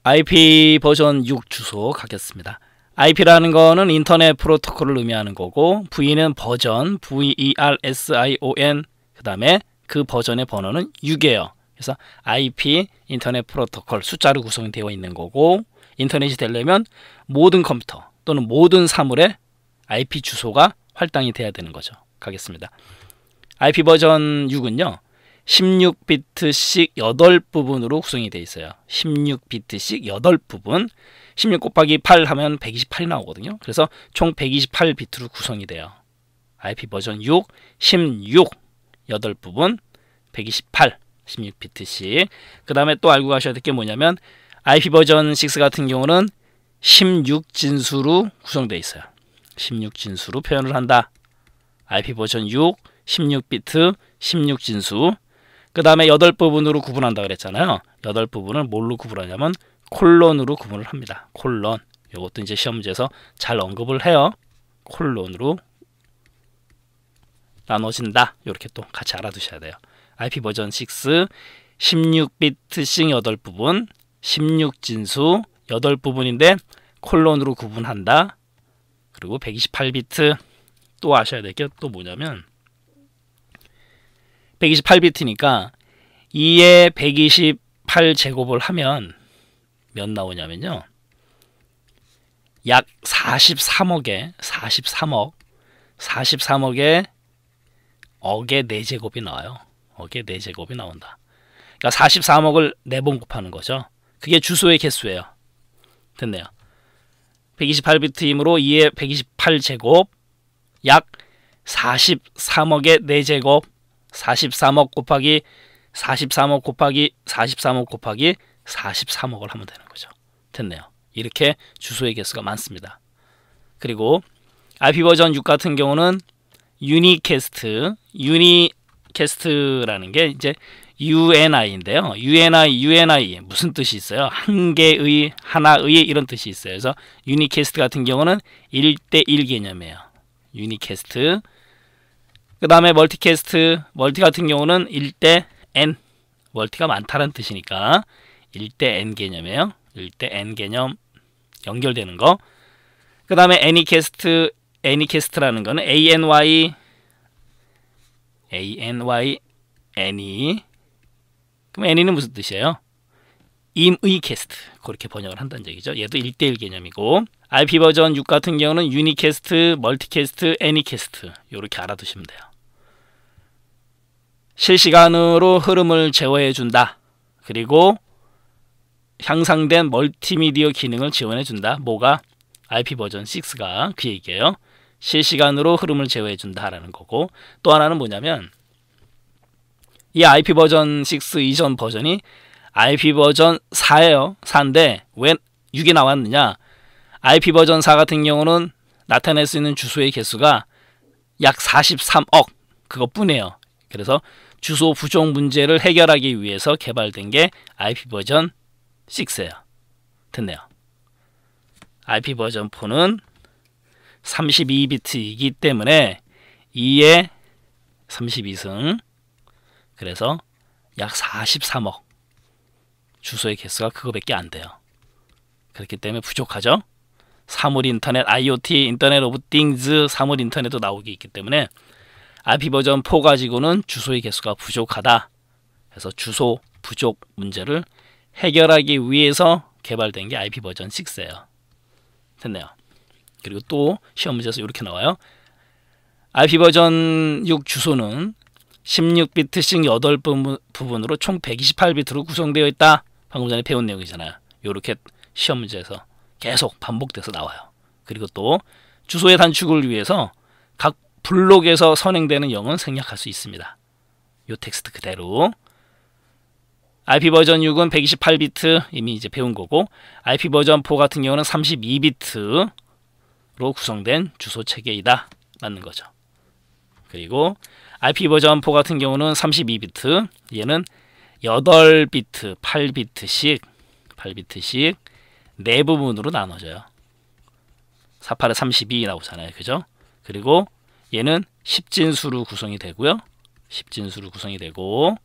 IP 버전 6 주소 가겠습니다. IP라는 거는 인터넷 프로토콜을 의미하는 거고, V는 버전, VERSION, 그 다음에 그 버전의 번호는 6이에요. 그래서 IP, 인터넷 프로토콜, 숫자로 구성되어 있는 거고, 인터넷이 되려면 모든 컴퓨터 또는 모든 사물에 IP 주소가 활당이 돼야 되는 거죠. 가겠습니다. IP 버전 6은요, 16비트씩 8부분으로 구성이 되어 있어요. 16비트씩 8부분. 16 곱하기 8 하면 128이 나오거든요. 그래서 총 128비트로 구성이 돼요. IP 버전 6, 16, 8부분, 128, 16비트씩. 그 다음에 또 알고 가셔야 될 게 뭐냐면, IP 버전 6 같은 경우는 16진수로 구성되어 있어요. 16진수로 표현을 한다. IP 버전 6, 16비트, 16진수. 그 다음에 8부분으로 구분한다 그랬잖아요. 8부분을 뭘로 구분하냐면 콜론으로 구분을 합니다. 콜론. 이것도 이제 시험 문제에서 잘 언급을 해요. 콜론으로 나눠진다. 이렇게 또 같이 알아두셔야 돼요. IP 버전 6, 16비트씩 8부분, 16진수 8부분인데 콜론으로 구분한다. 그리고 128비트. 또 아셔야 될 게 또 뭐냐면, 128비트니까 2에 128제곱을 하면 몇 나오냐면요, 약 43억에 43억의 억의 4제곱이 나와요. 억의 4제곱이 나온다. 그러니까 43억을 4번 곱하는 거죠. 그게 주소의 개수예요. 됐네요. 128비트이므로 2에 128제곱, 약 43억의 4제곱, 43억 곱하기 43억 곱하기 43억 곱하기 43억을 하면 되는 거죠. 됐네요. 이렇게 주소의 개수가 많습니다. 그리고 IP 버전 6 같은 경우는 유니캐스트라는 게 이제 UNI인데요. UNI 무슨 뜻이 있어요? 한 개의, 하나의 이런 뜻이 있어요. 그래서 유니캐스트 같은 경우는 1대1 개념이에요. 유니캐스트. 그 다음에 멀티 같은 경우는 1대 N. 멀티가 많다는 뜻이니까 1대 N 개념이에요. 1대 N 개념 연결되는 거. 그 다음에 애니캐스트라는 거는 ANY, Any. 그럼 Any는 무슨 뜻이에요? 임의 캐스트. 그렇게 번역을 한다는 얘기죠. 얘도 1대1 개념이고, IP 버전 6 같은 경우는 유니캐스트, 멀티캐스트, 애니캐스트. 이렇게 알아두시면 돼요. 실시간으로 흐름을 제어해 준다. 그리고 향상된 멀티미디어 기능을 지원해 준다. 뭐가? IP 버전 6가 그 얘기예요. 실시간으로 흐름을 제어해 준다라는 거고, 또 하나는 뭐냐면, 이 IP 버전 6 이전 버전이 IP 버전 4예요. 4인데 왜 6이 나왔느냐? IP 버전 4 같은 경우는 나타낼 수 있는 주소의 개수가 약 43억 그것뿐이에요. 그래서 주소 부족 문제를 해결하기 위해서 개발된 게 IP 버전 6예요. 됐네요. IP 버전 4는 32비트이기 때문에 2에 32승, 그래서 약 43억 주소의 개수가 그거밖에 안 돼요. 그렇기 때문에 부족하죠. 사물 인터넷, IoT, 인터넷 오브 띵즈, 사물 인터넷도 나오기 있기 때문에 IP 버전 4 가지고는 주소의 개수가 부족하다. 그래서 주소 부족 문제를 해결하기 위해서 개발된 게 IP 버전 6예요. 됐네요. 그리고 또 시험 문제에서 이렇게 나와요. IP 버전 6 주소는 16비트씩 8부분으로 총 128비트로 구성되어 있다. 방금 전에 배운 내용이잖아요. 이렇게 시험 문제에서 계속 반복돼서 나와요. 그리고 또 주소의 단축을 위해서 각 블록에서 선행되는 영은 생략할 수 있습니다. 이 텍스트 그대로. IP 버전 6은 128비트 이미 이제 배운 거고, IP 버전 4 같은 경우는 32비트로 구성된 주소 체계이다. 맞는 거죠. 그리고 IP 버전 4 같은 경우는 32비트, 얘는 8비트, 8비트씩 4부분으로 나눠져요. 48에 32 나오잖아요. 그죠? 그리고 얘는 10진수로 구성이 되고요. 10진수로 구성이 되고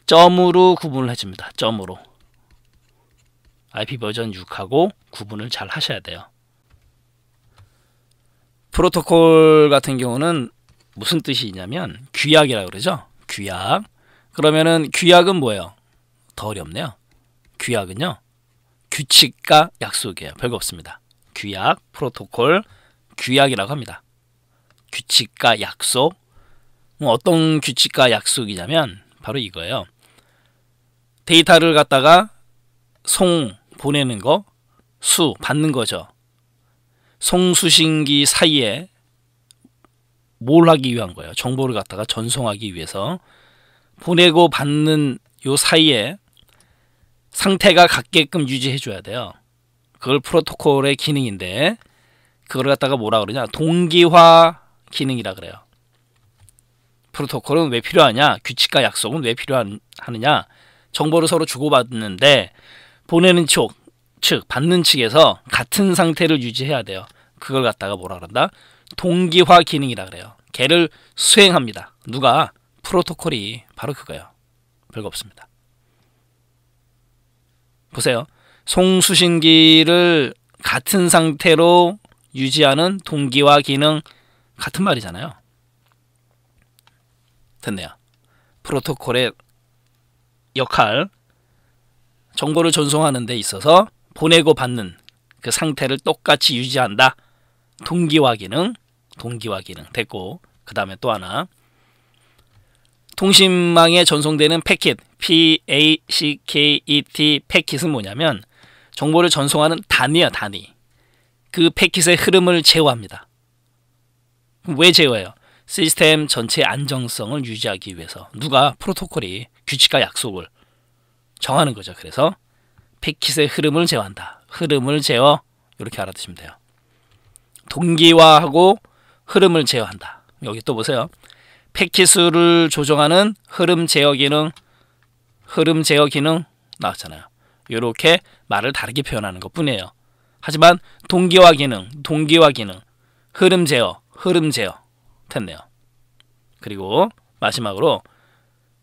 점으로 구분을 해줍니다. 점으로. IP 버전 6하고 구분을 잘 하셔야 돼요. 프로토콜 같은 경우는 무슨 뜻이 있냐면 규약이라고 그러죠. 규약. 그러면은 규약은 뭐예요? 더 어렵네요. 규약은요, 규칙과 약속이에요. 별거 없습니다. 규약, 프로토콜, 규약이라고 합니다. 규칙과 약속. 어떤 규칙과 약속이냐면 바로 이거예요. 데이터를 갖다가 송 보내는 거, 수 받는 거죠. 송수신기 사이에 뭘 하기 위한 거예요? 정보를 갖다가 전송하기 위해서 보내고 받는 요 사이에 상태가 같게끔 유지해 줘야 돼요. 그걸 프로토콜의 기능인데, 그걸 갖다가 뭐라 그러냐? 동기화 기능이라 그래요. 프로토콜은 왜 필요하냐? 규칙과 약속은 왜 필요하느냐? 정보를 서로 주고받는데 보내는 측, 받는 측에서 같은 상태를 유지해야 돼요. 그걸 갖다가 뭐라 그런다? 동기화 기능이라 그래요. 걔를 수행합니다. 누가? 프로토콜이 바로 그거예요. 별거 없습니다. 보세요. 송수신기를 같은 상태로 유지하는 동기화 기능, 같은 말이잖아요. 됐네요. 프로토콜의 역할, 정보를 전송하는 데 있어서 보내고 받는 그 상태를 똑같이 유지한다. 동기화 기능 됐고, 그 다음에 또 하나, 통신망에 전송되는 패킷, PACKET, 패킷은 뭐냐면 정보를 전송하는 단위야, 단위. 그 패킷의 흐름을 제어합니다. 왜 제어해요? 시스템 전체의 안정성을 유지하기 위해서. 누가? 프로토콜이 규칙과 약속을 정하는 거죠. 그래서 패킷의 흐름을 제어한다. 흐름을 제어, 이렇게 알아두시면 돼요. 동기화하고 흐름을 제어한다. 여기 또 보세요. 패킷 수를 조정하는 흐름 제어 기능 나왔잖아요. 이렇게 말을 다르게 표현하는 것 뿐이에요. 하지만 동기화 기능, 흐름 제어 됐네요. 그리고 마지막으로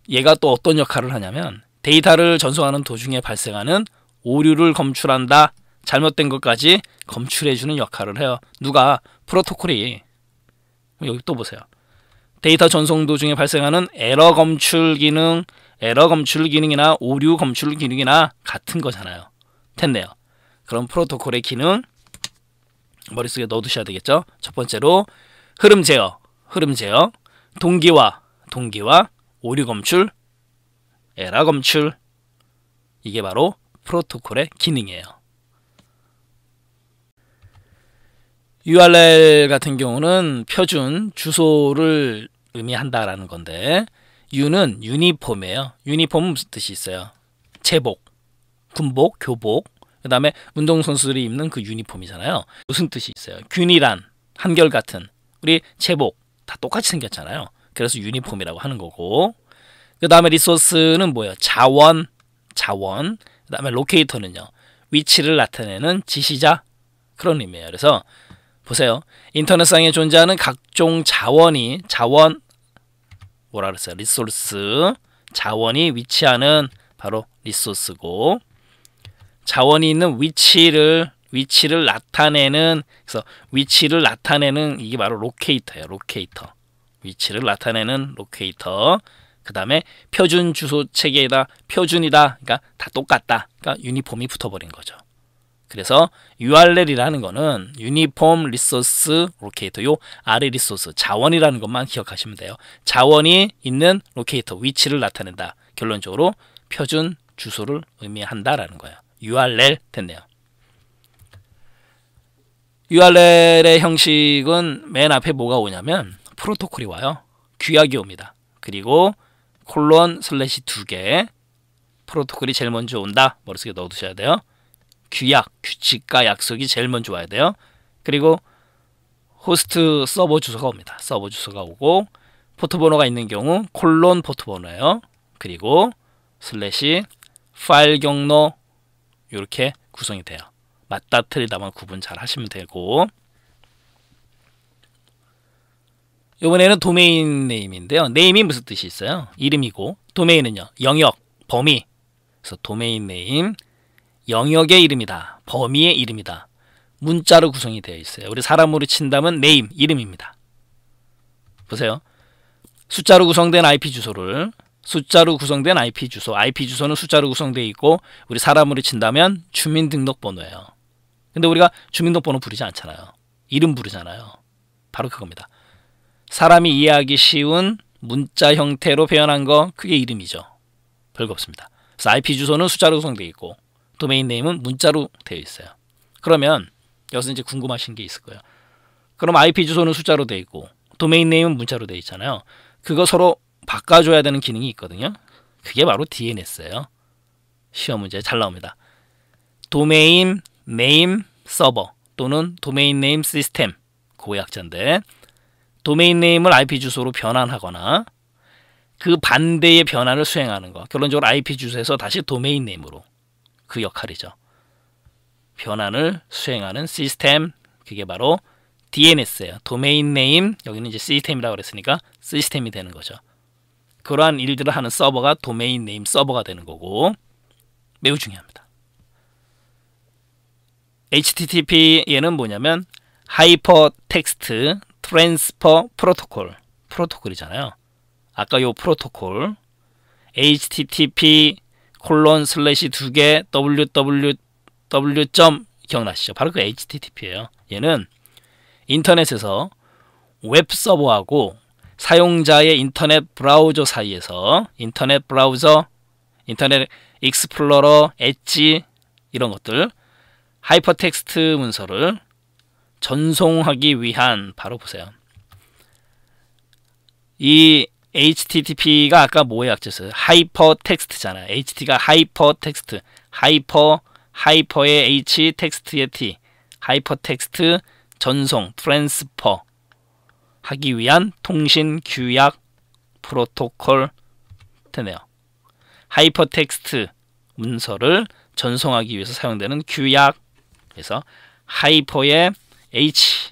얘가 또 어떤 역할을 하냐면 데이터를 전송하는 도중에 발생하는 오류를 검출한다. 잘못된 것까지 검출해주는 역할을 해요. 누가? 프로토콜이. 여기 또 보세요. 데이터 전송 도중에 발생하는 에러 검출 기능이나 오류 검출 기능이나 같은 거잖아요. 됐네요. 그럼 프로토콜의 기능 머릿속에 넣어두셔야 되겠죠. 첫 번째로 흐름 제어, 동기화, 오류 검출, 에러 검출. 이게 바로 프로토콜의 기능이에요. URL 같은 경우는 표준 주소를 의미한다라는 건데, U는 유니폼이에요. 유니폼은 무슨 뜻이 있어요? 제복, 군복, 교복. 그 다음에 운동선수들이 입는 그 유니폼이잖아요. 무슨 뜻이 있어요? 균일한, 한결같은. 우리 제복 다 똑같이 생겼잖아요. 그래서 유니폼이라고 하는 거고, 그 다음에 리소스는 뭐예요? 자원. 그 다음에 로케이터는요, 위치를 나타내는 지시자, 그런 의미예요. 그래서 보세요. 인터넷상에 존재하는 각종 자원 뭐라 그랬어요? 리소스. 자원이 위치하는 바로 리소스고, 자원이 있는 위치를 나타내는, 그래서 위치를 나타내는 이게 바로 로케이터예요. 로케이터. 위치를 나타내는 로케이터. 그 다음에 표준 주소 체계이다. 표준이다. 그러니까 다 똑같다. 그러니까 유니폼이 붙어버린 거죠. 그래서 URL이라는 거는 유니폼 리소스 로케이터, 요 아래 리소스 자원이라는 것만 기억하시면 돼요. 자원이 있는 로케이터, 위치를 나타낸다. 결론적으로 표준 주소를 의미한다라는 거예요. URL 됐네요. URL의 형식은 맨 앞에 뭐가 오냐면 프로토콜이 와요. 규약이 옵니다. 그리고 콜론 슬래시 2개, 프로토콜이 제일 먼저 온다. 머릿속에 넣어두셔야 돼요. 규약, 규칙과 약속이 제일 먼저 와야 돼요. 그리고 호스트 서버 주소가 옵니다. 서버 주소가 오고, 포트 번호가 있는 경우 콜론 포트 번호예요. 그리고 슬래시 파일 경로, 이렇게 구성이 돼요. 맞다 틀리다만 구분 잘 하시면 되고, 이번에는 도메인 네임인데요. 네임이 무슨 뜻이 있어요? 이름이고, 도메인은요, 영역, 범위. 그래서 도메인 네임 영역의 이름이다. 범위의 이름이다. 문자로 구성이 되어 있어요. 우리 사람으로 친다면 name, 이름입니다. 보세요. 숫자로 구성된 IP 주소를 숫자로 구성된 IP 주소, IP 주소는 숫자로 구성되어 있고 우리 사람으로 친다면 주민등록번호예요. 근데 우리가 주민등록번호 부르지 않잖아요. 이름 부르잖아요. 바로 그겁니다. 사람이 이해하기 쉬운 문자 형태로 표현한 거 그게 이름이죠. 별거 없습니다. 그래서 IP 주소는 숫자로 구성되어 있고 도메인 네임은 문자로 되어 있어요. 그러면 여기서 이제 궁금하신 게 있을 거예요. 그럼 IP 주소는 숫자로 되어 있고 도메인 네임은 문자로 되어 있잖아요. 그거 서로 바꿔줘야 되는 기능이 있거든요. 그게 바로 DNS예요. 시험 문제에 잘 나옵니다. 도메인 네임 서버 또는 도메인 네임 시스템, 그거 약자인데 도메인 네임을 IP 주소로 변환하거나 그 반대의 변환을 수행하는 거. 결론적으로 IP 주소에서 다시 도메인 네임으로, 그 역할이죠. 변환을 수행하는 시스템, 그게 바로 DNS예요. 도메인 네임, 여기는 이제 시스템이라고 그랬으니까 시스템이 되는 거죠. 그러한 일들을 하는 서버가 도메인 네임 서버가 되는 거고 매우 중요합니다. HTTP에는 뭐냐면 하이퍼 텍스트 트랜스퍼 프로토콜, 프로토콜이잖아요. 아까 요 프로토콜 http :/2개 www. 기억나시죠? 바로 그 HTTP예요. 얘는 인터넷에서 웹 서버하고 사용자의 인터넷 브라우저 사이에서 인터넷 브라우저, 인터넷 익스플로러, 엣지 이런 것들 하이퍼텍스트 문서를 전송하기 위한, 바로 보세요. 이 HTTP가 아까 뭐의 약자였어요? 하이퍼텍스트잖아요. HT가 하이퍼텍스트, 하이퍼의 H, 텍스트의 T, 하이퍼텍스트 전송, 트랜스퍼 하기 위한 통신 규약 프로토콜 되네요. 하이퍼텍스트 문서를 전송하기 위해서 사용되는 규약, 그래서 하이퍼의 H,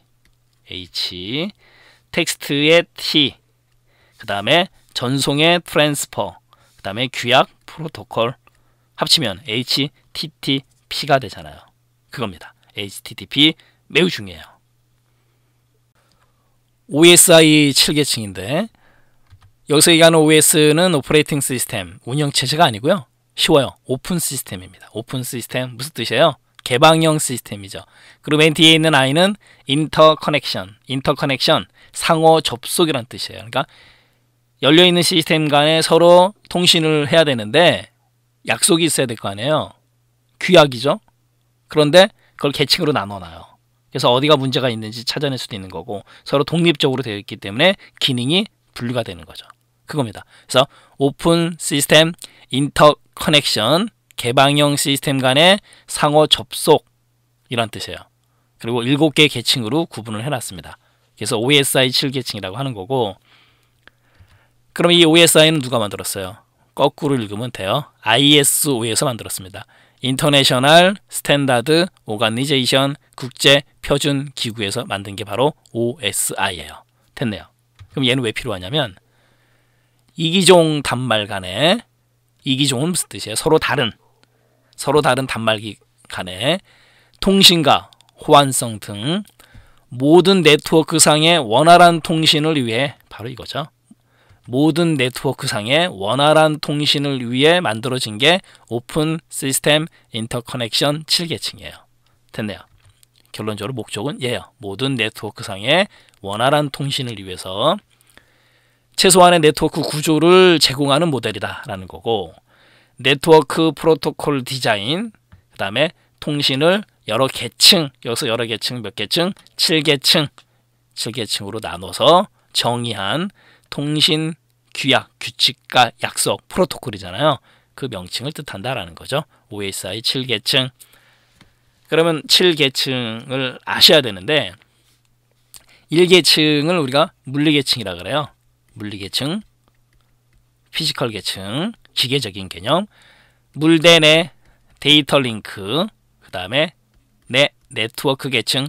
텍스트의 T, 그 다음에 전송의 트랜스퍼, 그 다음에 규약 프로토콜 합치면 HTTP가 되잖아요. 그겁니다. HTTP 매우 중요해요. OSI 7계층인데 여기서 얘기하는 OS는 오퍼레이팅 시스템, 운영체제가 아니고요. 쉬워요. 오픈 시스템입니다. 오픈 시스템 무슨 뜻이에요? 개방형 시스템이죠. 그리고 맨 뒤에 있는 I는 인터커넥션, 상호 접속이란 뜻이에요. 그러니까 열려있는 시스템 간에 서로 통신을 해야 되는데 약속이 있어야 될 거 아니에요. 규약이죠. 그런데 그걸 계층으로 나눠놔요. 그래서 어디가 문제가 있는지 찾아낼 수도 있는 거고 서로 독립적으로 되어 있기 때문에 기능이 분리가 되는 거죠. 그겁니다. 그래서 오픈 시스템 인터커넥션, 개방형 시스템 간의 상호 접속이란 뜻이에요. 그리고 7개의 계층으로 구분을 해놨습니다. 그래서 OSI 7계층이라고 하는 거고, 그럼 이 OSI는 누가 만들었어요? 거꾸로 읽으면 돼요. ISO에서 만들었습니다. 인터내셔널 스탠다드 오가니제이션, 국제 표준 기구에서 만든 게 바로 OSI예요. 됐네요. 그럼 얘는 왜 필요하냐면 이기종 단말 간에, 이기종은 무슨 뜻이에요? 서로 다른 단말기 간의 통신과 호환성 등 모든 네트워크상의 원활한 통신을 위해, 바로 이거죠. 모든 네트워크상의 원활한 통신을 위해 만들어진 게 오픈 시스템 인터커넥션 7계층이에요. 됐네요. 결론적으로 목적은 얘예요. 모든 네트워크상의 원활한 통신을 위해서 최소한의 네트워크 구조를 제공하는 모델이다 라는 거고, 네트워크 프로토콜 디자인, 그 다음에 통신을 여러 계층, 여기서 여러 계층 몇 계층? 7계층으로 나눠서 정의한 통신 규약, 규칙과 약속, 프로토콜이잖아요. 그 명칭을 뜻한다라는 거죠. OSI 7계층. 그러면 7계층을 아셔야 되는데 1계층을 우리가 물리계층이라 그래요. 물리계층, 피지컬 계층, 기계적인 개념, 물대내 데이터 링크, 그 다음에 네트워크 계층,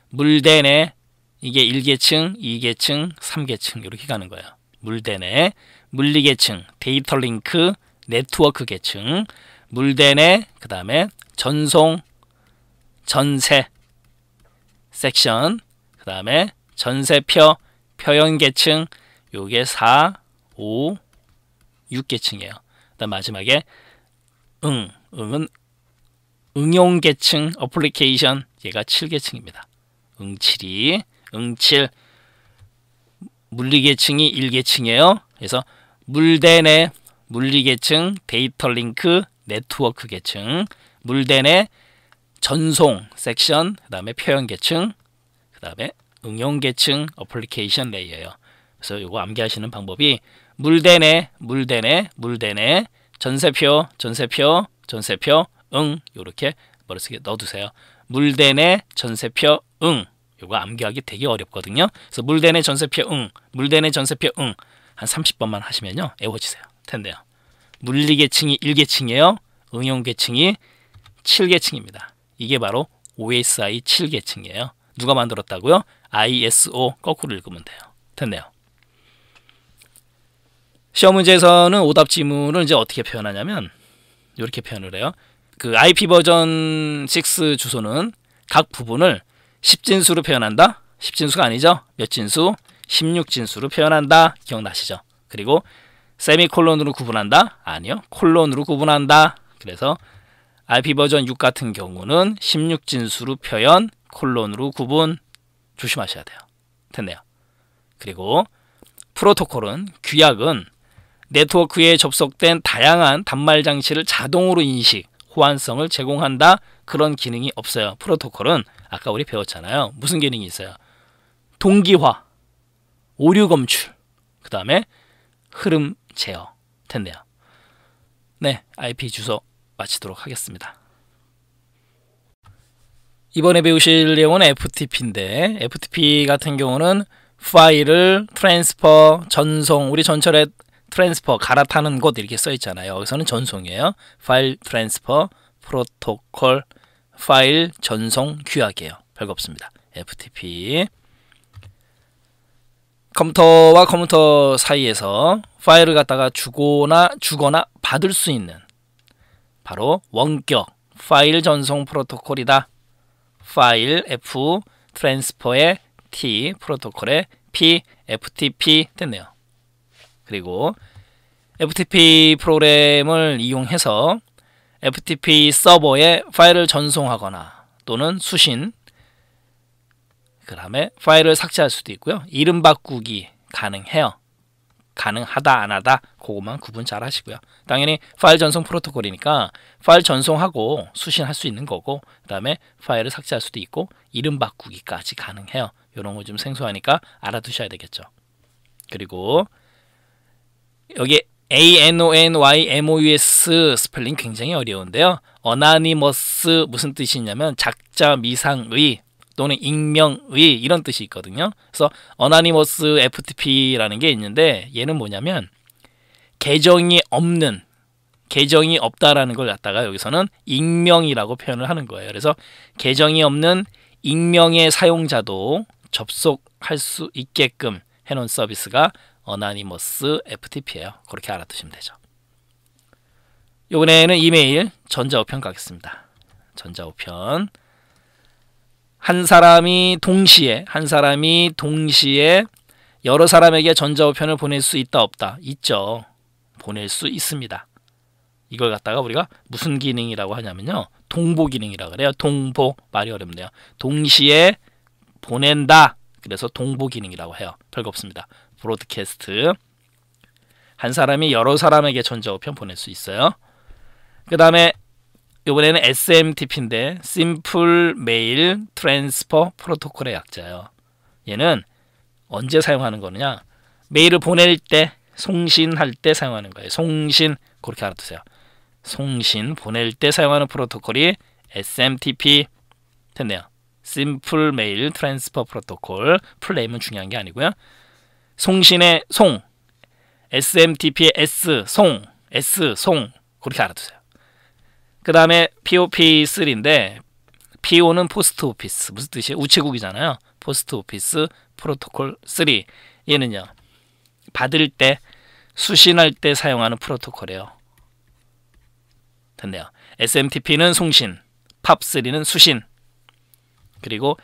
물대내, 이게 1계층, 2계층, 3계층 이렇게 가는 거예요. 물대내, 물리계층, 데이터 링크, 네트워크 계층, 물대내, 그 다음에 전송, 전세 섹션, 그 다음에 전세표, 표현계층, 요게 4, 5, 6계층이에요. 그 다음 마지막에 응은 응용계층, 어플리케이션, 얘가 7계층입니다. 응7이, 응7 물리계층이 1계층이에요. 그래서 물대내 물리계층, 데이터 링크, 네트워크 계층, 물대내 전송 섹션, 그 다음에 표현 계층, 그 다음에 응용 계층, 어플리케이션 레이어예요. 그래서 이거 암기하시는 방법이 물대내 전세표 요렇게 머릿속에 넣어두세요. 물대내 전세표 요거 암기하기 되게 어렵거든요. 그래서 물대내 전세표 한 30번만 하시면요 애워지세요. 텐데요. 물리계층이 1계층이에요. 응용계층이 7계층입니다. 이게 바로 OSI 7계층이에요. 누가 만들었다고요? ISO 거꾸로 읽으면 돼요. 됐네요. 시험 문제에서는 오답 지문을 이제 어떻게 표현하냐면 이렇게 표현을 해요. 그 IP 버전 6 주소는 각 부분을 10진수로 표현한다. 10진수가 아니죠. 몇 진수? 16진수로 표현한다. 기억나시죠? 그리고 세미콜론으로 구분한다? 아니요. 콜론으로 구분한다. 그래서 IP 버전 6 같은 경우는 16진수로 표현, 콜론으로 구분 조심하셔야 돼요. 됐네요. 그리고 프로토콜은, 규약은 네트워크에 접속된 다양한 단말 장치를 자동으로 인식, 호환성을 제공한다. 그런 기능이 없어요. 프로토콜은 아까 우리 배웠잖아요. 무슨 기능이 있어요? 동기화, 오류 검출, 그 다음에 흐름 제어. 됐네요. 네, IP 주소 마치도록 하겠습니다. 이번에 배우실 내용은 FTP인데, FTP 같은 경우는 파일을 트랜스퍼, 전송, 우리 전철에 트랜스퍼, 갈아타는 곳 이렇게 써 있잖아요. 여기서는 전송이에요. 파일 트랜스퍼 프로토콜, 파일 전송 규약이에요. 별거 없습니다. FTP. 컴퓨터와 컴퓨터 사이에서 파일을 갖다가 주거나 받을 수 있는 바로 원격 파일 전송 프로토콜이다. 파일 F, 트랜스퍼의 T, 프로토콜의 P, FTP 됐네요. 그리고 FTP 프로그램을 이용해서 FTP 서버에 파일을 전송하거나 또는 수신, 그 다음에 파일을 삭제할 수도 있고요. 이름 바꾸기 가능해요. 가능하다 안하다 그것만 구분 잘 하시고요. 당연히 파일 전송 프로토콜이니까 파일 전송하고 수신할 수 있는 거고, 그 다음에 파일을 삭제할 수도 있고 이름 바꾸기까지 가능해요. 이런 거 좀 생소하니까 알아두셔야 되겠죠. 그리고 여기 ANONYMOUS 스펠링 굉장히 어려운데요. 어나니머스 무슨 뜻이냐면 작자 미상의 또는 익명의 이런 뜻이 있거든요. 그래서 어나니머스 FTP라는 게 있는데 얘는 뭐냐면 계정이 없다라는 걸 갖다가 여기서는 익명이라고 표현을 하는 거예요. 그래서 계정이 없는 익명의 사용자도 접속할 수 있게끔 해놓은 서비스가 어나니머스 FTP예요. 그렇게 알아두시면 되죠. 이번에는 이메일 전자우편 가겠습니다. 전자우편. 한 사람이 동시에 여러 사람에게 전자우편을 보낼 수 있다 없다? 있죠. 보낼 수 있습니다. 이걸 갖다가 우리가 무슨 기능이라고 하냐면요. 동보 기능이라고 그래요. 동보, 말이 어렵네요. 동시에 보낸다. 그래서 동보 기능이라고 해요. 별거 없습니다. 브로드캐스트. 한 사람이 여러 사람에게 전자우편 보낼 수 있어요. 그 다음에 이번에는 SMTP인데 Simple Mail Transfer Protocol의 약자예요. 얘는 언제 사용하는 거느냐? 메일을 보낼 때, 송신할 때 사용하는 거예요. 송신, 그렇게 알아두세요. 송신, 보낼 때 사용하는 프로토콜이 SMTP 됐네요. Simple Mail Transfer Protocol. 풀네임은 중요한 게 아니고요. 송신의 송, SMTP의 S, 송, 그렇게 알아두세요. 그 다음에 POP3인데 PO는 포스트 오피스, 무슨 뜻이에요? 우체국이잖아요. 포스트 오피스 프로토콜 3. 얘는요, 받을 때, 수신할 때 사용하는 프로토콜이에요. 됐네요. SMTP는 송신, 팝3는 수신. 그리고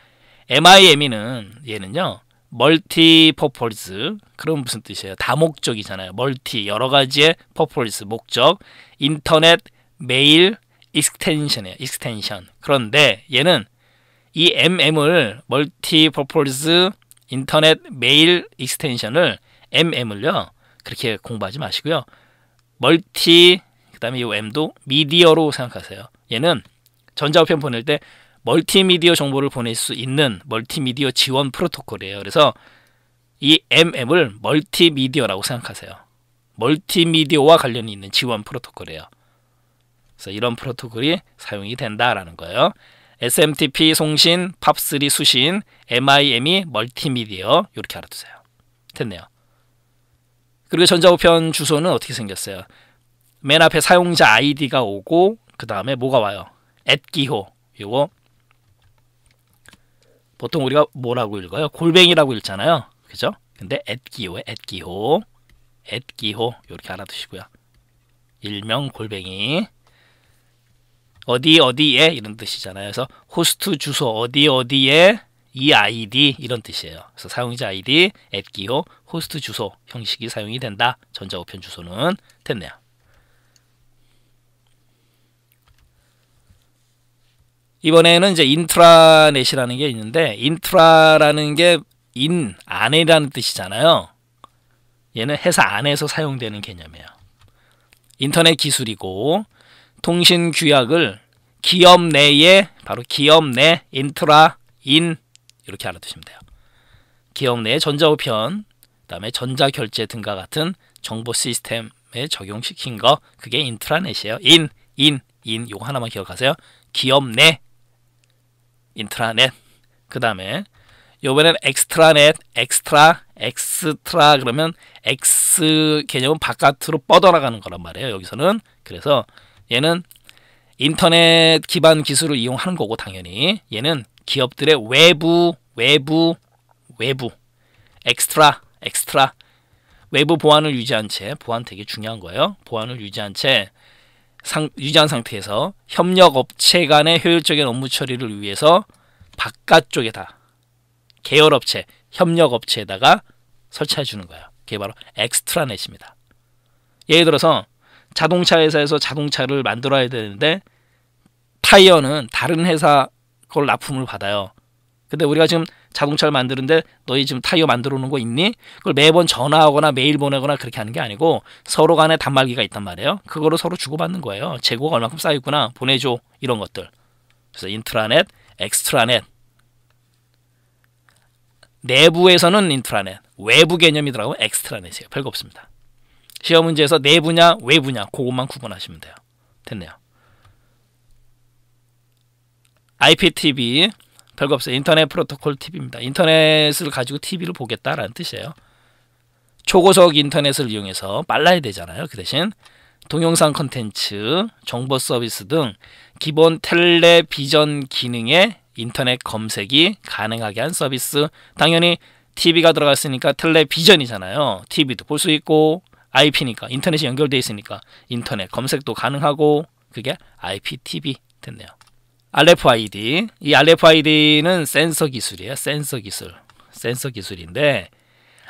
MIME는 얘는요 멀티 퍼포스. 그럼 무슨 뜻이에요? 다목적이잖아요. 멀티 여러 가지의 퍼포스 목적. 인터넷 메일 익스텐션이에요. 익스텐션. 그런데 얘는 이 MM을 멀티 퍼포스 인터넷 메일 익스텐션을 MM을요 그렇게 공부하지 마시고요. 멀티 그다음에 이 M도 미디어로 생각하세요. 얘는 전자우편 보낼 때 멀티미디어 정보를 보낼 수 있는 멀티미디어 지원 프로토콜이에요. 그래서 이 MM을 멀티미디어라고 생각하세요. 멀티미디어와 관련이 있는 지원 프로토콜이에요. 그래서 이런 프로토콜이 사용이 된다라는 거예요. SMTP 송신, 팝3 수신, MIME 멀티미디어 이렇게 알아두세요. 됐네요. 그리고 전자우편 주소는 어떻게 생겼어요? 맨 앞에 사용자 아이디가 오고 그 다음에 뭐가 와요? @기호. 이거 보통 우리가 뭐라고 읽어요? 골뱅이라고 읽잖아요. 그죠? 근데 @기호에 @기호. @기호 이렇게 알아두시고요. 일명 골뱅이. 어디 어디에 이런 뜻이잖아요. 그래서 호스트 주소 어디 어디에 이 아이디 이런 뜻이에요. 그래서 사용자 아이디 @기호 호스트 주소 형식이 사용이 된다. 전자우편 주소는 됐네요. 이번에는 이제 인트라넷이라는 게 있는데 인트라라는 게 인 안에라는 뜻이잖아요. 얘는 회사 안에서 사용되는 개념이에요. 인터넷 기술이고 통신 규약을 기업 내에 바로 기업 내 인트라 인 이렇게 알아두시면 돼요. 기업 내 전자우편 그다음에 전자결제 등과 같은 정보 시스템에 적용시킨 거 그게 인트라넷이에요. 인 요거 하나만 기억하세요. 기업 내 인트라넷. 그 다음에 요번엔 엑스트라넷 엑스트라 그러면 X 개념은 바깥으로 뻗어나가는 거란 말이에요. 여기서는. 그래서 얘는 인터넷 기반 기술을 이용하는 거고 당연히 얘는 기업들의 외부 엑스트라 외부 보안을 유지한 채 보안 되게 중요한 거예요. 보안을 유지한 채 유지한 상태에서 협력 업체 간의 효율적인 업무 처리를 위해서 바깥쪽에다 계열업체, 협력업체에다가 설치해 주는 거예요. 그게 바로 엑스트라넷입니다. 예를 들어서 자동차 회사에서 자동차를 만들어야 되는데 타이어는 다른 회사 걸 납품을 받아요. 근데 우리가 지금 자동차를 만드는데 너희 지금 타이어 만들어 놓은 거 있니? 그걸 매번 전화하거나 메일 보내거나 그렇게 하는 게 아니고 서로 간에 단말기가 있단 말이에요. 그거를 서로 주고받는 거예요. 재고가 얼마큼 쌓였구나 보내줘 이런 것들. 그래서 인트라넷, 엑스트라넷. 내부에서는 인트라넷, 외부 개념이더라고 엑스트라넷이에요. 별거 없습니다. 시험 문제에서 내부냐 외부냐 그것만 구분하시면 돼요. 됐네요. IPTV 별거 없어요. 인터넷 프로토콜 TV입니다. 인터넷을 가지고 TV를 보겠다라는 뜻이에요. 초고속 인터넷을 이용해서 빨라야 되잖아요. 그 대신 동영상 콘텐츠, 정보 서비스 등 기본 텔레비전 기능의 인터넷 검색이 가능하게 한 서비스. 당연히 TV가 들어갔으니까 텔레비전이잖아요. TV도 볼 수 있고 IP니까 인터넷이 연결되어 있으니까 인터넷 검색도 가능하고 그게 IPTV 됐네요. RFID. 이 RFID는 센서 기술이에요. 센서 기술인데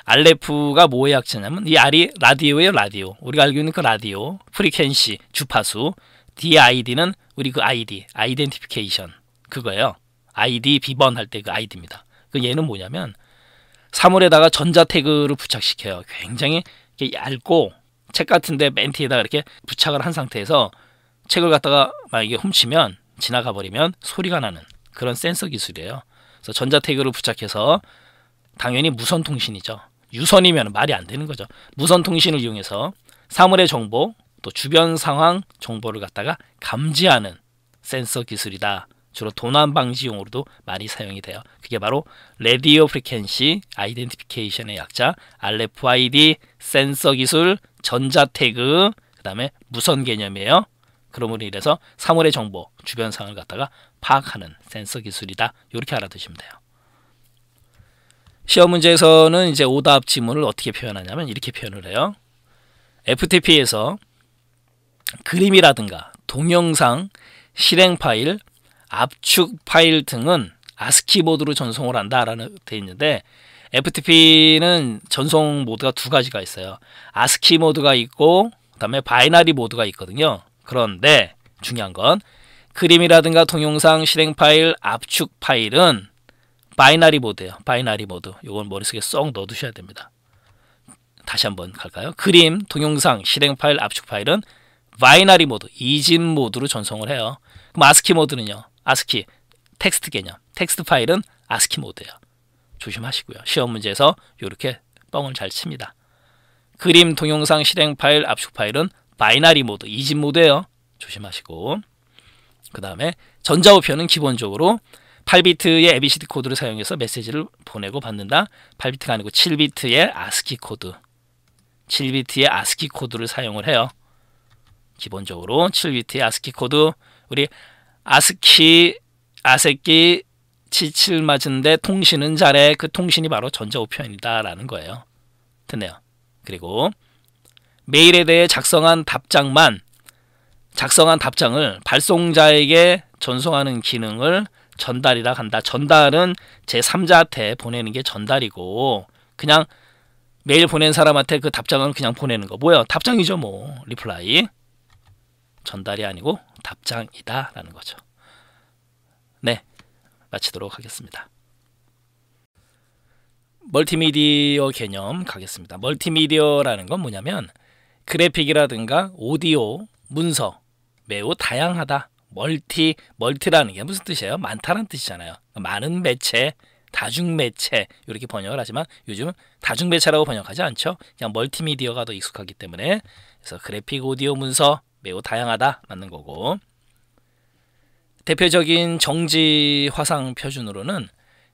RF가 뭐의 약자냐면 이 R이 라디오예요. 라디오. 우리가 알고 있는 그 라디오. 프리퀀시 주파수. DID는 우리 그 ID. 아이덴티피케이션. 그거예요. ID 비번 할 때 그 아이디입니다. 그 얘는 뭐냐면 사물에다가 전자 태그를 부착시켜요. 굉장히 얇고 책 같은데 멘티에다가 이렇게 부착을 한 상태에서 책을 갖다가 만약에 훔치면 지나가 버리면 소리가 나는 그런 센서 기술이에요. 그래서 전자 태그를 부착해서 당연히 무선 통신이죠. 유선이면 말이 안 되는 거죠. 무선 통신을 이용해서 사물의 정보 또 주변 상황 정보를 갖다가 감지하는 센서 기술이다. 주로 도난 방지용으로도 많이 사용이 돼요. 그게 바로 라디오 프리퀀시 아이덴티피케이션의 약자 RFID 센서 기술 전자 태그 그다음에 무선 개념이에요. 그러므로 인해서 사물의 정보 주변 상황을 갖다가 파악하는 센서 기술이다. 이렇게 알아두시면 돼요. 시험 문제에서는 이제 오답 지문을 어떻게 표현하냐면 이렇게 표현을 해요. FTP에서 그림이라든가 동영상, 실행 파일, 압축 파일 등은 ASCII 모드로 전송을 한다라는 돼 있는데 FTP는 전송 모드가 두 가지가 있어요. ASCII 모드가 있고 그다음에 바이너리 모드가 있거든요. 그런데 중요한 건 그림이라든가 동영상 실행 파일, 압축 파일은 바이너리 모드예요. 바이너리 모드. 이건 머릿속에 쏙 넣어두셔야 됩니다. 다시 한번 갈까요? 그림, 동영상, 실행 파일, 압축 파일은 바이너리 모드, 이집 모드로 전송을 해요. 그럼 ASCII 모드는요? ASCII, 텍스트 개념. 텍스트 파일은 ASCII 모드예요. 조심하시고요. 시험 문제에서 이렇게 뻥을 잘 칩니다. 그림, 동영상, 실행 파일, 압축 파일은 바이너리 모드, 이집 모드예요. 조심하시고. 그 다음에 전자우표는 기본적으로 8비트의 ABCD 코드를 사용해서 메시지를 보내고 받는다. 8비트가 아니고 7비트의 ASCII 코드. 7비트의 ASCII 코드를 사용을 해요. 기본적으로 7비트의 ASCII 코드. 우리 ASCII 77 맞은데 통신은 잘해. 그 통신이 바로 전자우표현이다 라는 거예요. 됐네요. 그리고 메일에 대해 작성한 답장을 발송자에게 전송하는 기능을 전달이라 한다. 전달은 제3자한테 보내는 게 전달이고 그냥 메일 보낸 사람한테 그 답장은 그냥 보내는 거. 뭐야? 답장이죠 뭐. 리플라이. 전달이 아니고 답장이다 라는 거죠. 네, 마치도록 하겠습니다. 멀티미디어 개념 가겠습니다. 멀티미디어라는 건 뭐냐면 그래픽이라든가 오디오, 문서 매우 다양하다. 멀티라는 게 무슨 뜻이에요? 많다는 뜻이잖아요. 많은 매체, 다중매체 이렇게 번역을 하지만 요즘 다중매체라고 번역하지 않죠. 그냥 멀티미디어가 더 익숙하기 때문에 그래서 그래픽, 오디오, 문서 매우 다양하다 맞는 거고 대표적인 정지 화상 표준으로는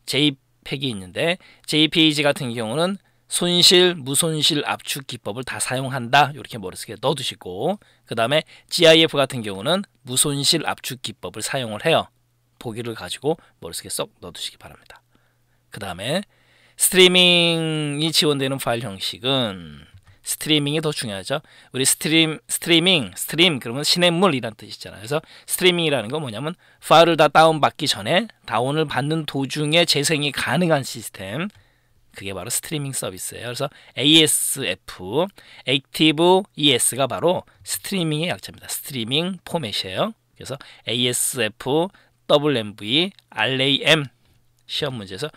JPEG이 있는데 JPEG 같은 경우는 손실, 무손실 압축 기법을 다 사용한다. 이렇게 머릿속에 넣어두시고 그 다음에 GIF 같은 경우는 무손실 압축 기법을 사용을 해요. 보기를 가지고 머릿속에 쏙 넣어두시기 바랍니다. 그 다음에 스트리밍이 지원되는 파일 형식은 스트리밍이 더 중요하죠. 우리 스트림 그러면 시냇물이란 뜻이잖아요. 그래서 스트리밍이라는 건 뭐냐면 파일을 다 다운받기 전에 다운을 받는 도중에 재생이 가능한 시스템. 그게 바로 스트리밍 서비스예요. 그래서 ASF, Active ES가 바로 스트리밍의 약자입니다. 스트리밍 포맷이에요. 그래서 ASF, WMV, RAM 시험 문제에서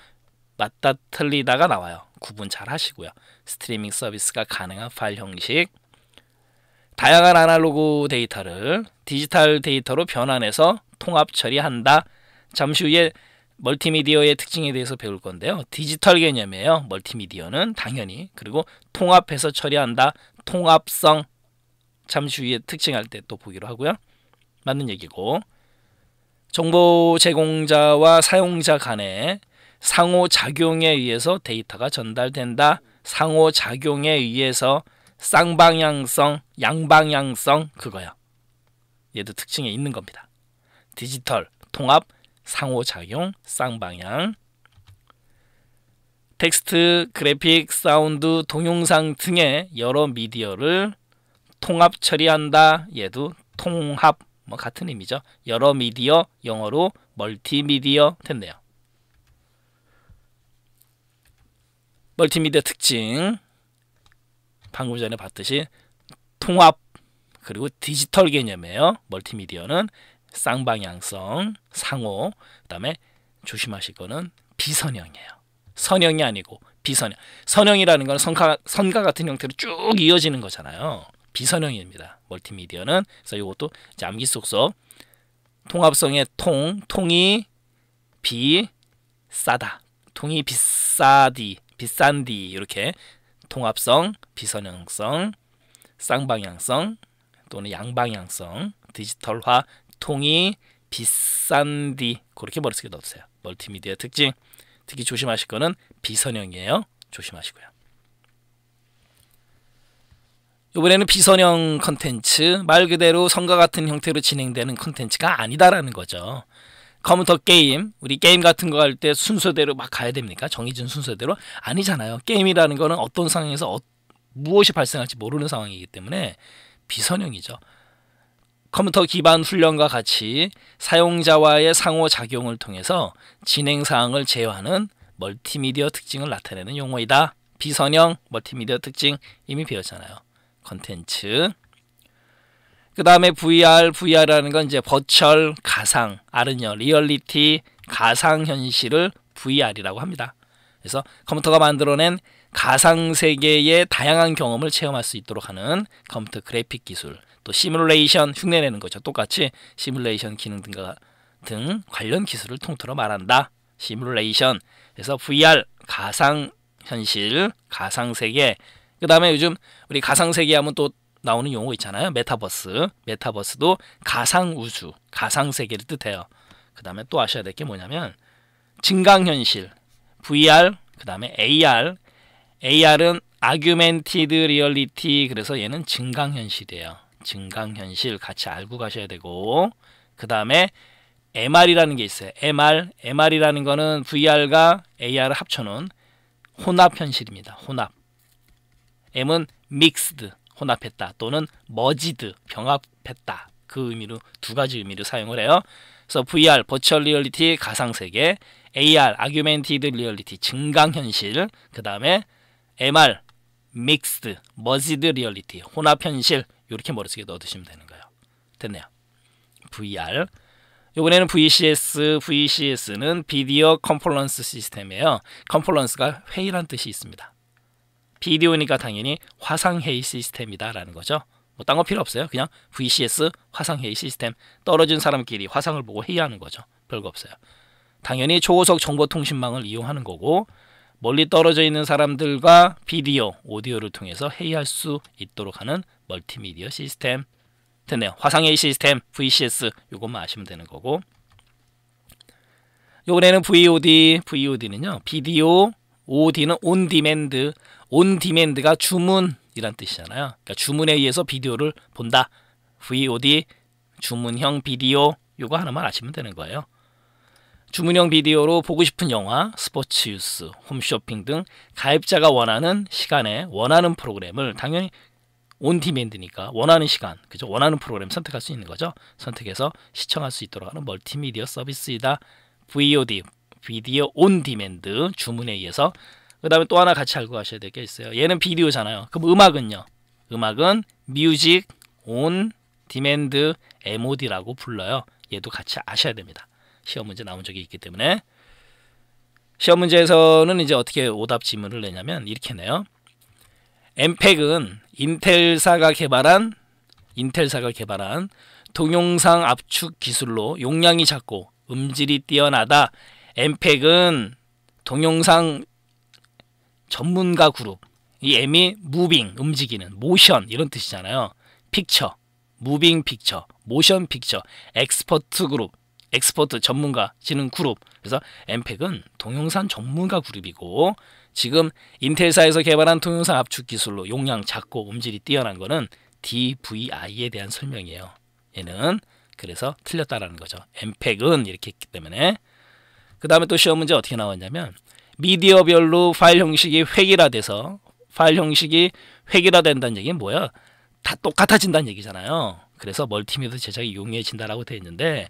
맞다 틀리다가 나와요. 구분 잘 하시고요. 스트리밍 서비스가 가능한 파일 형식. 다양한 아날로그 데이터를 디지털 데이터로 변환해서 통합 처리한다. 잠시 후에 멀티미디어의 특징에 대해서 배울 건데요. 디지털 개념이에요. 멀티미디어는 당연히. 그리고 통합해서 처리한다. 통합성. 잠시 후에 특징할 때 또 보기로 하고요. 맞는 얘기고. 정보 제공자와 사용자 간의 상호작용에 의해서 데이터가 전달된다. 상호작용에 의해서 쌍방향성, 양방향성 그거야. 얘도 특징에 있는 겁니다. 디지털, 통합, 상호작용, 쌍방향. 텍스트, 그래픽, 사운드, 동영상 등의 여러 미디어를 통합 처리한다. 얘도 통합, 뭐 같은 의미죠. 여러 미디어, 영어로 멀티미디어 됐네요. 멀티미디어 특징 방금 전에 봤듯이 통합 그리고 디지털 개념이에요. 멀티미디어는 쌍방향성, 상호, 그 다음에 조심하실 거는 비선형이에요. 선형이 아니고 비선형. 선형이라는 건 선과 같은 형태로 쭉 이어지는 거잖아요. 비선형입니다. 멀티미디어는. 그래서 이것도 암기 쏙쏙. 통합성의 통이 비싸다. 통이 비싼디 이렇게 통합성, 비선형성, 쌍방향성 또는 양방향성, 디지털화, 통이 비싼디 그렇게 머릿속에 넣으세요. 멀티미디어 특징. 특히 조심하실 거는 비선형이에요. 조심하시고요. 이번에는 비선형 컨텐츠, 말 그대로 선과 같은 형태로 진행되는 컨텐츠가 아니다라는 거죠. 컴퓨터 게임, 우리 게임 같은 거 할 때 순서대로 막 가야 됩니까? 정해진 순서대로? 아니잖아요. 게임이라는 거는 어떤 상황에서 무엇이 발생할지 모르는 상황이기 때문에 비선형이죠. 컴퓨터 기반 훈련과 같이 사용자와의 상호작용을 통해서 진행사항을 제어하는 멀티미디어 특징을 나타내는 용어이다. 비선형 멀티미디어 특징 이미 배웠잖아요. 컨텐츠. 그 다음에 VR라는 건 이제 버추얼 가상, R은요 리얼리티 가상현실을 VR이라고 합니다. 그래서 컴퓨터가 만들어낸 가상세계의 다양한 경험을 체험할 수 있도록 하는 컴퓨터 그래픽 기술, 또 시뮬레이션 흉내내는 거죠. 똑같이 시뮬레이션 기능 등 관련 기술을 통틀어 말한다. 시뮬레이션. 그래서 VR 가상현실, 가상세계. 그 다음에 요즘 우리 가상세계 하면 또 나오는 용어 있잖아요. 메타버스. 메타버스도 가상우주, 가상세계를 뜻해요. 그 다음에 또 아셔야 될 게 뭐냐면 증강현실, VR, 그 다음에 AR. AR은 Augmented Reality. 그래서 얘는 증강현실이에요. 증강현실 같이 알고 가셔야 되고, 그 다음에 MR이라는 게 있어요. MR이라는 거는 VR과 AR을 합쳐놓은 혼합현실입니다. 혼합. M은 Mixed, 혼합했다, 또는 Merged, 병합했다. 그 의미로 두 가지 의미로 사용을 해요. 그래서 VR, 버추얼 리얼리티, 가상세계, AR, Augmented Reality, 증강현실, 그 다음에 MR, Mixed, Merged Reality, 혼합현실. 이렇게 머릿속에 넣어두시면 되는 거예요. 됐네요. VR. 이번에는 VCS는 비디오 컨퍼런스 시스템이에요. 컨퍼런스가 회의란 뜻이 있습니다. 비디오니까 당연히 화상회의 시스템이다 라는 거죠. 뭐 딴 거 필요 없어요. 그냥 VCS 화상회의 시스템. 떨어진 사람끼리 화상을 보고 회의하는 거죠. 별거 없어요. 당연히 초고속 정보통신망을 이용하는 거고, 멀리 떨어져 있는 사람들과 비디오, 오디오를 통해서 회의할 수 있도록 하는 멀티미디어 시스템. 됐네요. 화상회의 시스템, VCS, 요것만 아시면 되는 거고, 요번에는 VOD는요 비디오, OD는 온디맨드. 온디맨드가 주문이란 뜻이잖아요. 그러니까 주문에 의해서 비디오를 본다. VOD, 주문형 비디오. 요거 하나만 아시면 되는 거예요. 주문형 비디오로 보고 싶은 영화, 스포츠 뉴스, 홈쇼핑 등 가입자가 원하는 시간에 원하는 프로그램을, 당연히 온디맨드니까 원하는 시간, 그죠? 원하는 프로그램 선택할 수 있는 거죠. 선택해서 시청할 수 있도록 하는 멀티미디어 서비스이다. VOD, 비디오 온디맨드, 주문에 의해서. 그 다음에 또 하나 같이 알고 가셔야 될 게 있어요. 얘는 비디오잖아요. 그럼 음악은요? 음악은 뮤직 온 디맨드 MOD라고 불러요. 얘도 같이 아셔야 됩니다. 시험 문제 나온 적이 있기 때문에. 시험 문제에서는 이제 어떻게 오답 지문을 내냐면 이렇게 내요. MPEG은 인텔사가 개발한 동영상 압축 기술로 용량이 작고 음질이 뛰어나다. MPEG은 동영상 전문가 그룹. 이 M이 무빙, 움직이는, 모션 이런 뜻이잖아요. 픽처, 무빙 픽처, 모션 픽처, 엑스퍼트 그룹, 엑스퍼트 전문가 지능 그룹. 그래서 MPEG은 동영상 전문가 그룹이고, 지금 인텔사에서 개발한 동영상 압축 기술로 용량 작고 음질이 뛰어난 거는 DVI에 대한 설명이에요. 얘는 그래서 틀렸다라는 거죠. MPEG은 이렇게 했기 때문에. 그 다음에 또 시험 문제 어떻게 나왔냐면 미디어별로 파일 형식이 획일화된다는 얘기는 뭐야? 다 똑같아진다는 얘기잖아요. 그래서 멀티미디어 제작이 용이해진다라고 되어 있는데,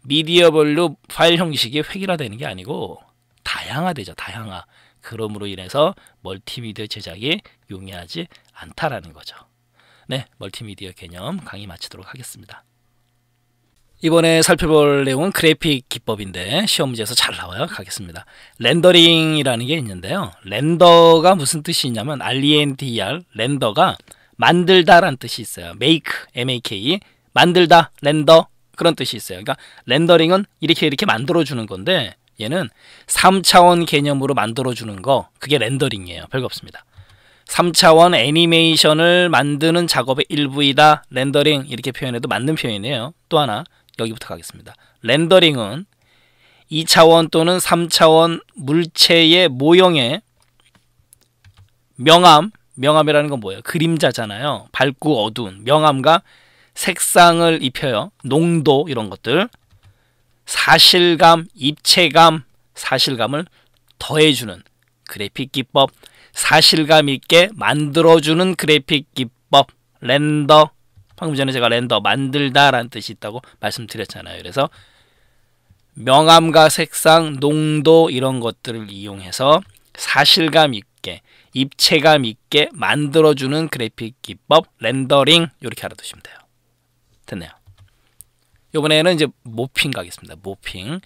미디어별로 파일 형식이 획일화되는 게 아니고 다양화되죠. 다양화. 그럼으로 인해서 멀티미디어 제작이 용이하지 않다라는 거죠. 네, 멀티미디어 개념 강의 마치도록 하겠습니다. 이번에 살펴볼 내용은 그래픽 기법인데 시험 문제에서 잘 나와요. 가겠습니다. 렌더링이라는 게 있는데요. 렌더가 무슨 뜻이 있냐면 RENDER, 렌더가 만들다라는 뜻이 있어요. make, M-A-K, 만들다, 렌더, 그런 뜻이 있어요. 그러니까 렌더링은 이렇게 만들어주는 건데, 얘는 3차원 개념으로 만들어주는 거, 그게 렌더링이에요. 별거 없습니다. 3차원 애니메이션을 만드는 작업의 일부이다. 렌더링 이렇게 표현해도 맞는 표현이에요. 또 하나 여기부터 가겠습니다. 렌더링은 2차원 또는 3차원 물체의 모형의 명암이라는 건 뭐예요? 그림자잖아요. 밝고 어두운 명암과 색상을 입혀요. 농도 이런 것들, 사실감, 입체감, 사실감을 더해주는 그래픽 기법, 사실감 있게 만들어주는 그래픽 기법, 렌더, 방금 전에 제가 렌더 만들다 라는 뜻이 있다고 말씀드렸잖아요. 그래서 명암과 색상, 농도 이런 것들을 이용해서 사실감 있게, 입체감 있게 만들어주는 그래픽 기법 렌더링, 이렇게 알아두시면 돼요. 됐네요. 이번에는 이제 모핑 가겠습니다. 모핑.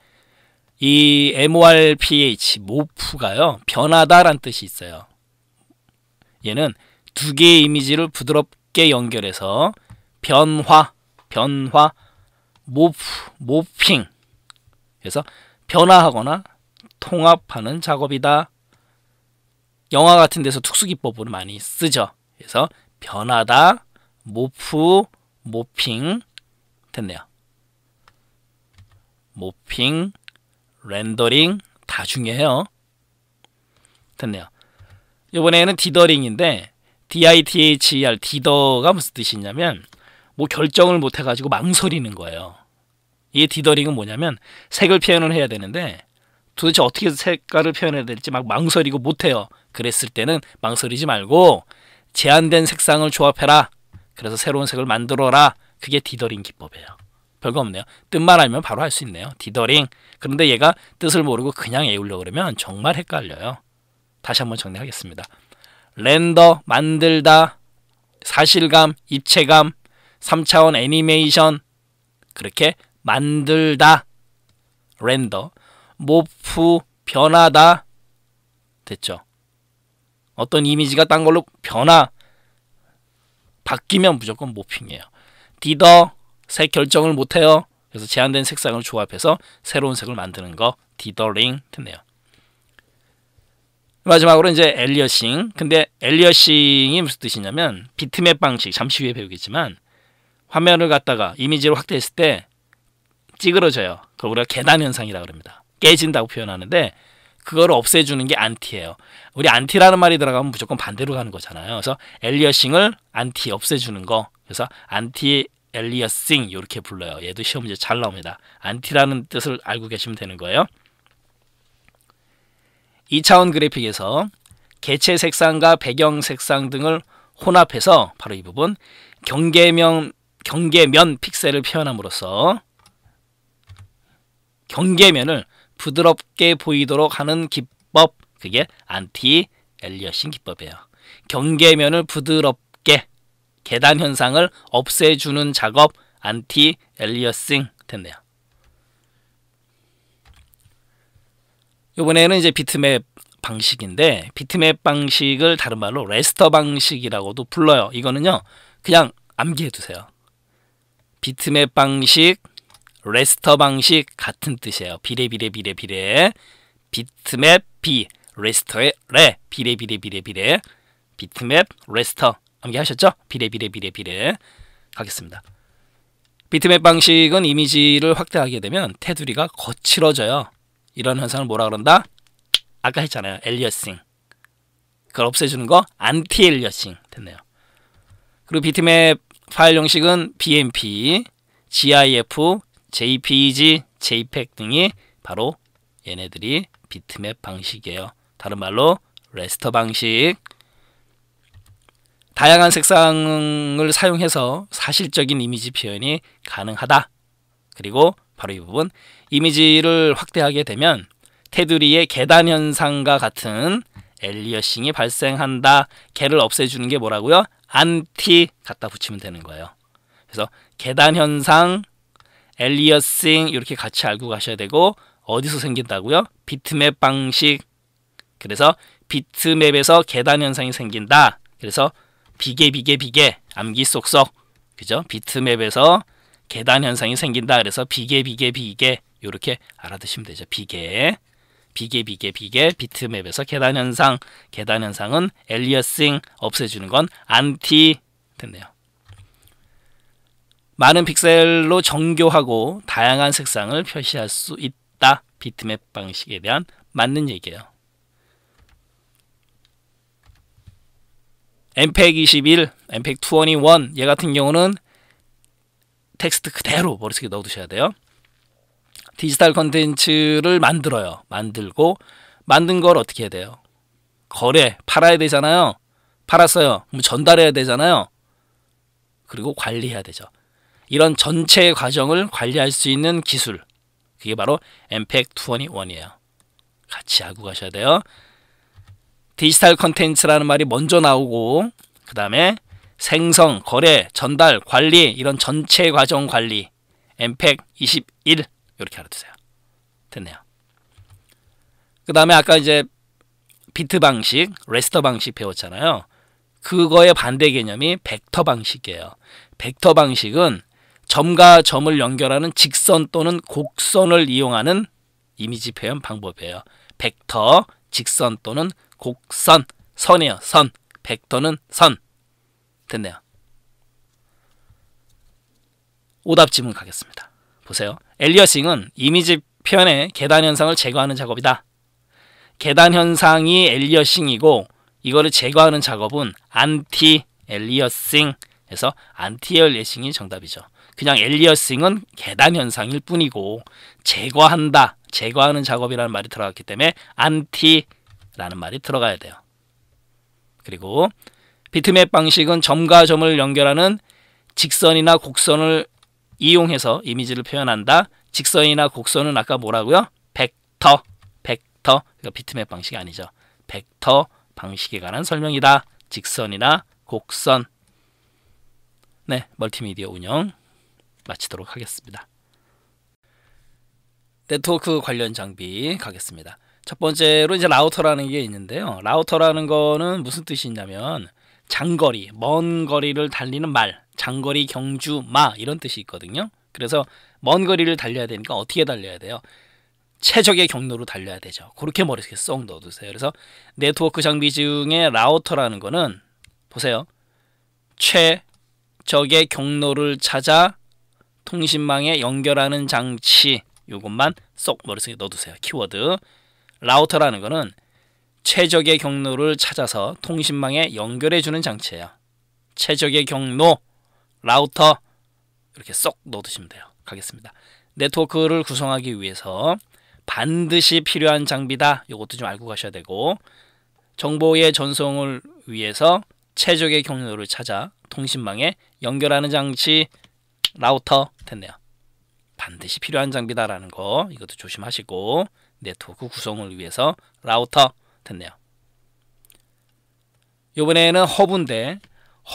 이 MORPH, 모프가요, 변하다라는 뜻이 있어요. 얘는 두 개의 이미지를 부드럽게 연결해서 변화, 모핑. 그래서 변화하거나 통합하는 작업이다. 영화 같은 데서 특수기법으로 많이 쓰죠. 그래서 변하다, 모프, 모핑. 됐네요. 모핑, 렌더링 다 중요해요. 됐네요. 이번에는 디더링인데 DITHER, 디더가 무슨 뜻이냐면 뭐 결정을 못 해가지고 망설이는 거예요. 이 디더링은 뭐냐면 색을 표현을 해야 되는데 도대체 어떻게 색깔을 표현해야 될지 막 망설이고 못해요. 그랬을 때는 망설이지 말고 제한된 색상을 조합해라. 그래서 새로운 색을 만들어라. 그게 디더링 기법이에요. 별거 없네요. 뜻만 알면 바로 할 수 있네요. 디더링. 그런데 얘가 뜻을 모르고 그냥 외우려고 그러면 정말 헷갈려요. 다시 한번 정리하겠습니다. 렌더, 만들다, 사실감, 입체감, 3차원 애니메이션, 그렇게 만들다, 렌더, 모프, 변하다. 됐죠? 어떤 이미지가 딴 걸로 바뀌면 무조건 모핑이에요. 디더, 색 결정을 못해요. 그래서 제한된 색상을 조합해서 새로운 색을 만드는 거, 디더링 됐네요. 마지막으로 이제 엘리어싱. 근데 엘리어싱이 무슨 뜻이냐면 비트맵 방식, 잠시 후에 배우겠지만 화면을 갖다가 이미지로 확대했을 때 찌그러져요. 그걸 우리가 계단 현상이라고 합니다. 깨진다고 표현하는데 그거를 없애주는 게 안티예요. 우리 안티라는 말이 들어가면 무조건 반대로 가는 거잖아요. 그래서 엘리어싱을 안티, 없애주는 거. 그래서 안티 엘리어싱 이렇게 불러요. 얘도 시험 문제 잘 나옵니다. 안티라는 뜻을 알고 계시면 되는 거예요. 2차원 그래픽에서 개체 색상과 배경 색상 등을 혼합해서 바로 이 부분 경계면 픽셀을 표현함으로써 경계면을 부드럽게 보이도록 하는 기법, 그게 안티 엘리어싱 기법이에요. 경계면을 부드럽게, 계단 현상을 없애주는 작업, 안티 엘리어싱 됐네요. 이번에는 이제 비트맵 방식인데 비트맵 방식을 다른 말로 레스터 방식이라고도 불러요. 이거는요 그냥 암기해 두세요. 비트맵 방식, 레스터 방식 같은 뜻이에요. 비례 비트맵 비, 레스터의 레, 비례 비트맵 레스터 암기하셨죠? 비례 가겠습니다. 비트맵 방식은 이미지를 확대하게 되면 테두리가 거칠어져요. 이런 현상을 뭐라 그런다? 아까 했잖아요. 엘리어싱. 그걸 없애주는 거 안티 엘리어싱 됐네요. 그리고 비트맵 파일 형식은 BMP, GIF, JPG, JPEG 등이 바로 얘네들이 비트맵 방식이에요. 다른 말로 레스터 방식. 다양한 색상을 사용해서 사실적인 이미지 표현이 가능하다. 그리고 바로 이 부분 이미지를 확대하게 되면 테두리의 계단 현상과 같은 엘리어싱이 발생한다. 걔를 없애주는 게 뭐라고요? 안티 갖다 붙이면 되는 거예요. 그래서 계단 현상, 엘리어싱 이렇게 같이 알고 가셔야 되고 어디서 생긴다고요? 비트맵 방식. 그래서 비트맵에서 계단 현상이 생긴다. 그래서 비계 암기 쏙쏙. 그죠? 비트맵에서 계단 현상이 생긴다. 그래서 비계 이렇게 알아두시면 되죠. 비계 비트맵에서 계단 현상은 엘리어싱, 없애주는 건 안티 됐네요. 많은 픽셀로 정교하고 다양한 색상을 표시할 수 있다. 비트맵 방식에 대한 맞는 얘기예요. MPEG 21, MPEG 21 얘 같은 경우는 텍스트 그대로 머릿속에 넣어두셔야 돼요. 디지털 컨텐츠를 만들어요. 만들고 만든 걸 어떻게 해야 돼요? 팔아야 되잖아요. 팔았어요. 그럼 전달해야 되잖아요. 그리고 관리해야 되죠. 이런 전체 과정을 관리할 수 있는 기술, 그게 바로 MPEG 21이에요. 같이 알고 가셔야 돼요. 디지털 컨텐츠라는 말이 먼저 나오고 그 다음에 생성, 거래, 전달, 관리, 이런 전체 과정 관리, MPEG 21 이렇게 알아두세요. 됐네요. 그 다음에 아까 이제 비트 방식, 레스터 방식 배웠잖아요. 그거의 반대 개념이 벡터 방식이에요. 벡터 방식은 점과 점을 연결하는 직선 또는 곡선을 이용하는 이미지 표현 방법이에요. 벡터, 직선 또는 곡선, 선이에요. 선, 벡터는 선. 됐네요. 오답 지문 가겠습니다. 보세요. 엘리어싱은 이미지 표현의 계단 현상을 제거하는 작업이다. 계단 현상이 엘리어싱이고 이거를 제거하는 작업은 안티 엘리어싱에서 안티 엘리어싱이 정답이죠. 그냥 엘리어싱은 계단 현상일 뿐이고 제거한다, 제거하는 작업이라는 말이 들어갔기 때문에 안티라는 말이 들어가야 돼요. 그리고 비트맵 방식은 점과 점을 연결하는 직선이나 곡선을 이용해서 이미지를 표현한다. 직선이나 곡선은 아까 뭐라고요? 벡터, 벡터. 그러니까 비트맵 방식이 아니죠. 벡터 방식에 관한 설명이다. 직선이나 곡선. 네, 멀티미디어 운영 마치도록 하겠습니다. 네트워크 관련 장비 가겠습니다. 첫 번째로 이제 라우터라는 게 있는데요. 라우터라는 거는 무슨 뜻이 있냐면 장거리, 먼 거리를 달리는 말, 장거리 경주마 이런 뜻이 있거든요. 그래서 먼 거리를 달려야 되니까 어떻게 달려야 돼요? 최적의 경로로 달려야 되죠. 그렇게 머릿속에 쏙 넣어두세요. 그래서 네트워크 장비 중에 라우터라는 거는 보세요. 최적의 경로를 찾아 통신망에 연결하는 장치, 이것만 쏙 머릿속에 넣어두세요. 키워드. 라우터라는 거는 최적의 경로를 찾아서 통신망에 연결해주는 장치예요. 최적의 경로, 라우터 이렇게 쏙 넣어두시면 돼요. 가겠습니다. 네트워크를 구성하기 위해서 반드시 필요한 장비다. 이것도 좀 알고 가셔야 되고, 정보의 전송을 위해서 최적의 경로를 찾아 통신망에 연결하는 장치, 라우터 됐네요. 반드시 필요한 장비다라는 거 이것도 조심하시고, 네트워크 구성을 위해서 라우터 됐네요. 이번에는 허브인데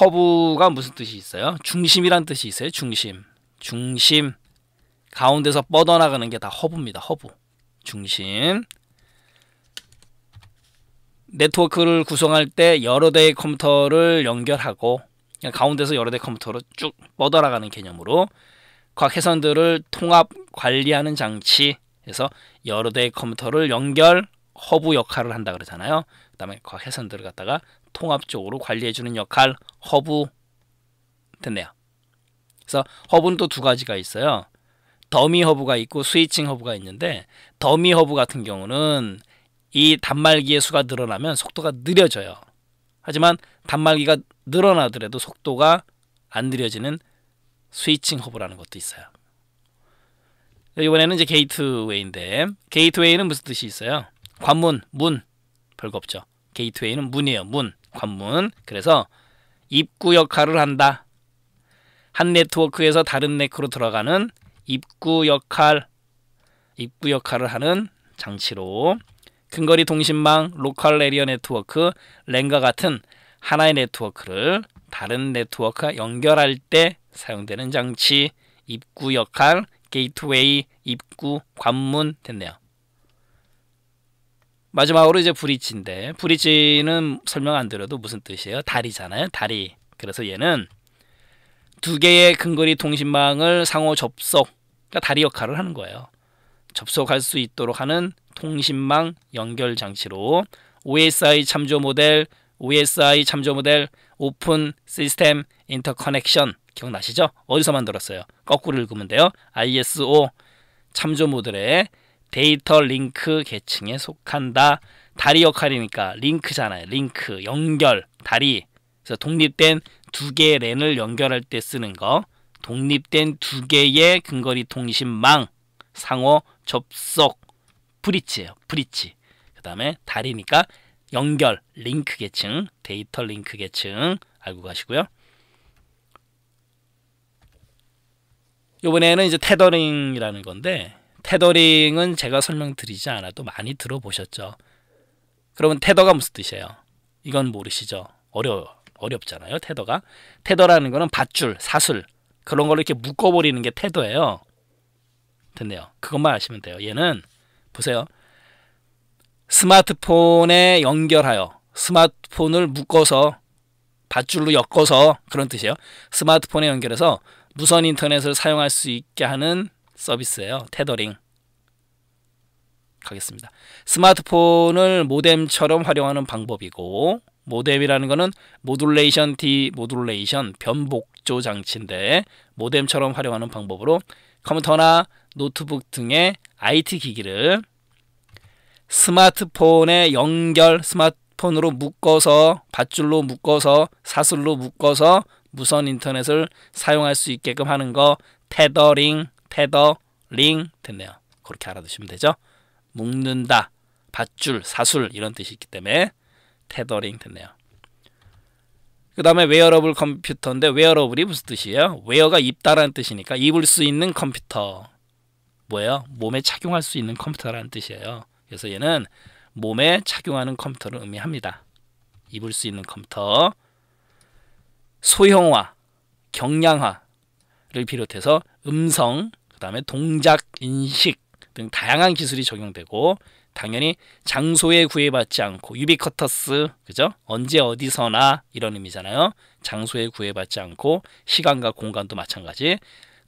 허브가 무슨 뜻이 있어요? 중심이란 뜻이 있어요. 중심. 중심. 가운데서 뻗어나가는 게 다 허브입니다. 허브. 중심. 네트워크를 구성할 때 여러 대의 컴퓨터를 연결하고 그냥 가운데서 여러 대의 컴퓨터로 쭉 뻗어나가는 개념으로 각 회선들을 통합 관리하는 장치에서 여러 대의 컴퓨터를 연결 허브 역할을 한다 그러잖아요. 그 다음에 각 회선들을 갖다가 통합적으로 관리해주는 역할 허브 됐네요. 그래서 허브는 또 두 가지가 있어요. 더미 허브가 있고 스위칭 허브가 있는데 더미 허브 같은 경우는 이 단말기의 수가 늘어나면 속도가 느려져요. 하지만 단말기가 늘어나더라도 속도가 안 느려지는 스위칭 허브라는 것도 있어요. 이번에는 이제 게이트웨이인데 게이트웨이는 무슨 뜻이 있어요? 관문, 문. 별거 없죠. 게이트웨이는 문이에요. 문, 관문. 그래서 입구 역할을 한다. 한 네트워크에서 다른 네트워크로 들어가는 입구 역할을 하는 장치로 근거리 통신망, 로컬 에리어 네트워크, 랜과 같은 하나의 네트워크를 다른 네트워크와 연결할 때 사용되는 장치, 입구 역할, 게이트웨이, 입구, 관문 됐네요. 마지막으로 이제 브릿지인데 브릿지는 설명 안 드려도 무슨 뜻이에요? 다리잖아요. 다리. 그래서 얘는 두 개의 근거리 통신망을 상호 접속, 그러니까 다리 역할을 하는 거예요. 접속할 수 있도록 하는 통신망 연결 장치로 OSI 참조 모델, 오픈 시스템 인터커넥션 기억나시죠? 어디서 만들었어요? 거꾸로 읽으면 돼요. ISO 참조 모델의 데이터 링크 계층에 속한다. 다리 역할이니까 링크잖아요. 링크, 연결, 다리. 그래서 독립된 두 개의 랜을 연결할 때 쓰는 거. 독립된 두 개의 근거리 통신망 상호 접속 브릿지예요. 브릿지. 그 다음에 다리니까 연결, 링크 계층, 데이터 링크 계층 알고 가시고요. 이번에는 이제 테더링이라는 건데, 테더링은 제가 설명드리지 않아도 많이 들어보셨죠. 그러면 테더가 무슨 뜻이에요? 이건 모르시죠? 어렵잖아요. 테더가. 테더라는 거는 밧줄, 사슬 그런 걸 이렇게 묶어버리는 게 테더예요. 됐네요. 그것만 아시면 돼요. 얘는 보세요. 스마트폰에 연결하여, 스마트폰을 묶어서 밧줄로 엮어서, 그런 뜻이에요. 스마트폰에 연결해서 무선 인터넷을 사용할 수 있게 하는 서비스예요. 테더링. 가겠습니다. 스마트폰을 모뎀처럼 활용하는 방법이고, 모뎀이라는 거는 모듈레이션, 디모듈레이션, 변복조 장치인데, 모뎀처럼 활용하는 방법으로 컴퓨터나 노트북 등의 IT 기기를 스마트폰에 연결, 스마트폰으로 묶어서, 밧줄로 묶어서, 사슬로 묶어서 무선 인터넷을 사용할 수 있게끔 하는 거, 테더링 됐네요. 그렇게 알아두시면 되죠. 묶는다, 밧줄, 사술 이런 뜻이 있기 때문에 테더링 됐네요. 그 다음에 웨어러블 컴퓨터인데, 웨어러블이 무슨 뜻이에요? 웨어가 입다라는 뜻이니까 입을 수 있는 컴퓨터. 뭐예요? 몸에 착용할 수 있는 컴퓨터라는 뜻이에요. 그래서 얘는 몸에 착용하는 컴퓨터를 의미합니다. 입을 수 있는 컴퓨터. 소형화, 경량화를 비롯해서 음성, 그 다음에 동작 인식 등 다양한 기술이 적용되고, 당연히 장소에 구애받지 않고, 유비쿼터스, 그죠? 언제 어디서나 이런 의미잖아요. 장소에 구애받지 않고 시간과 공간도 마찬가지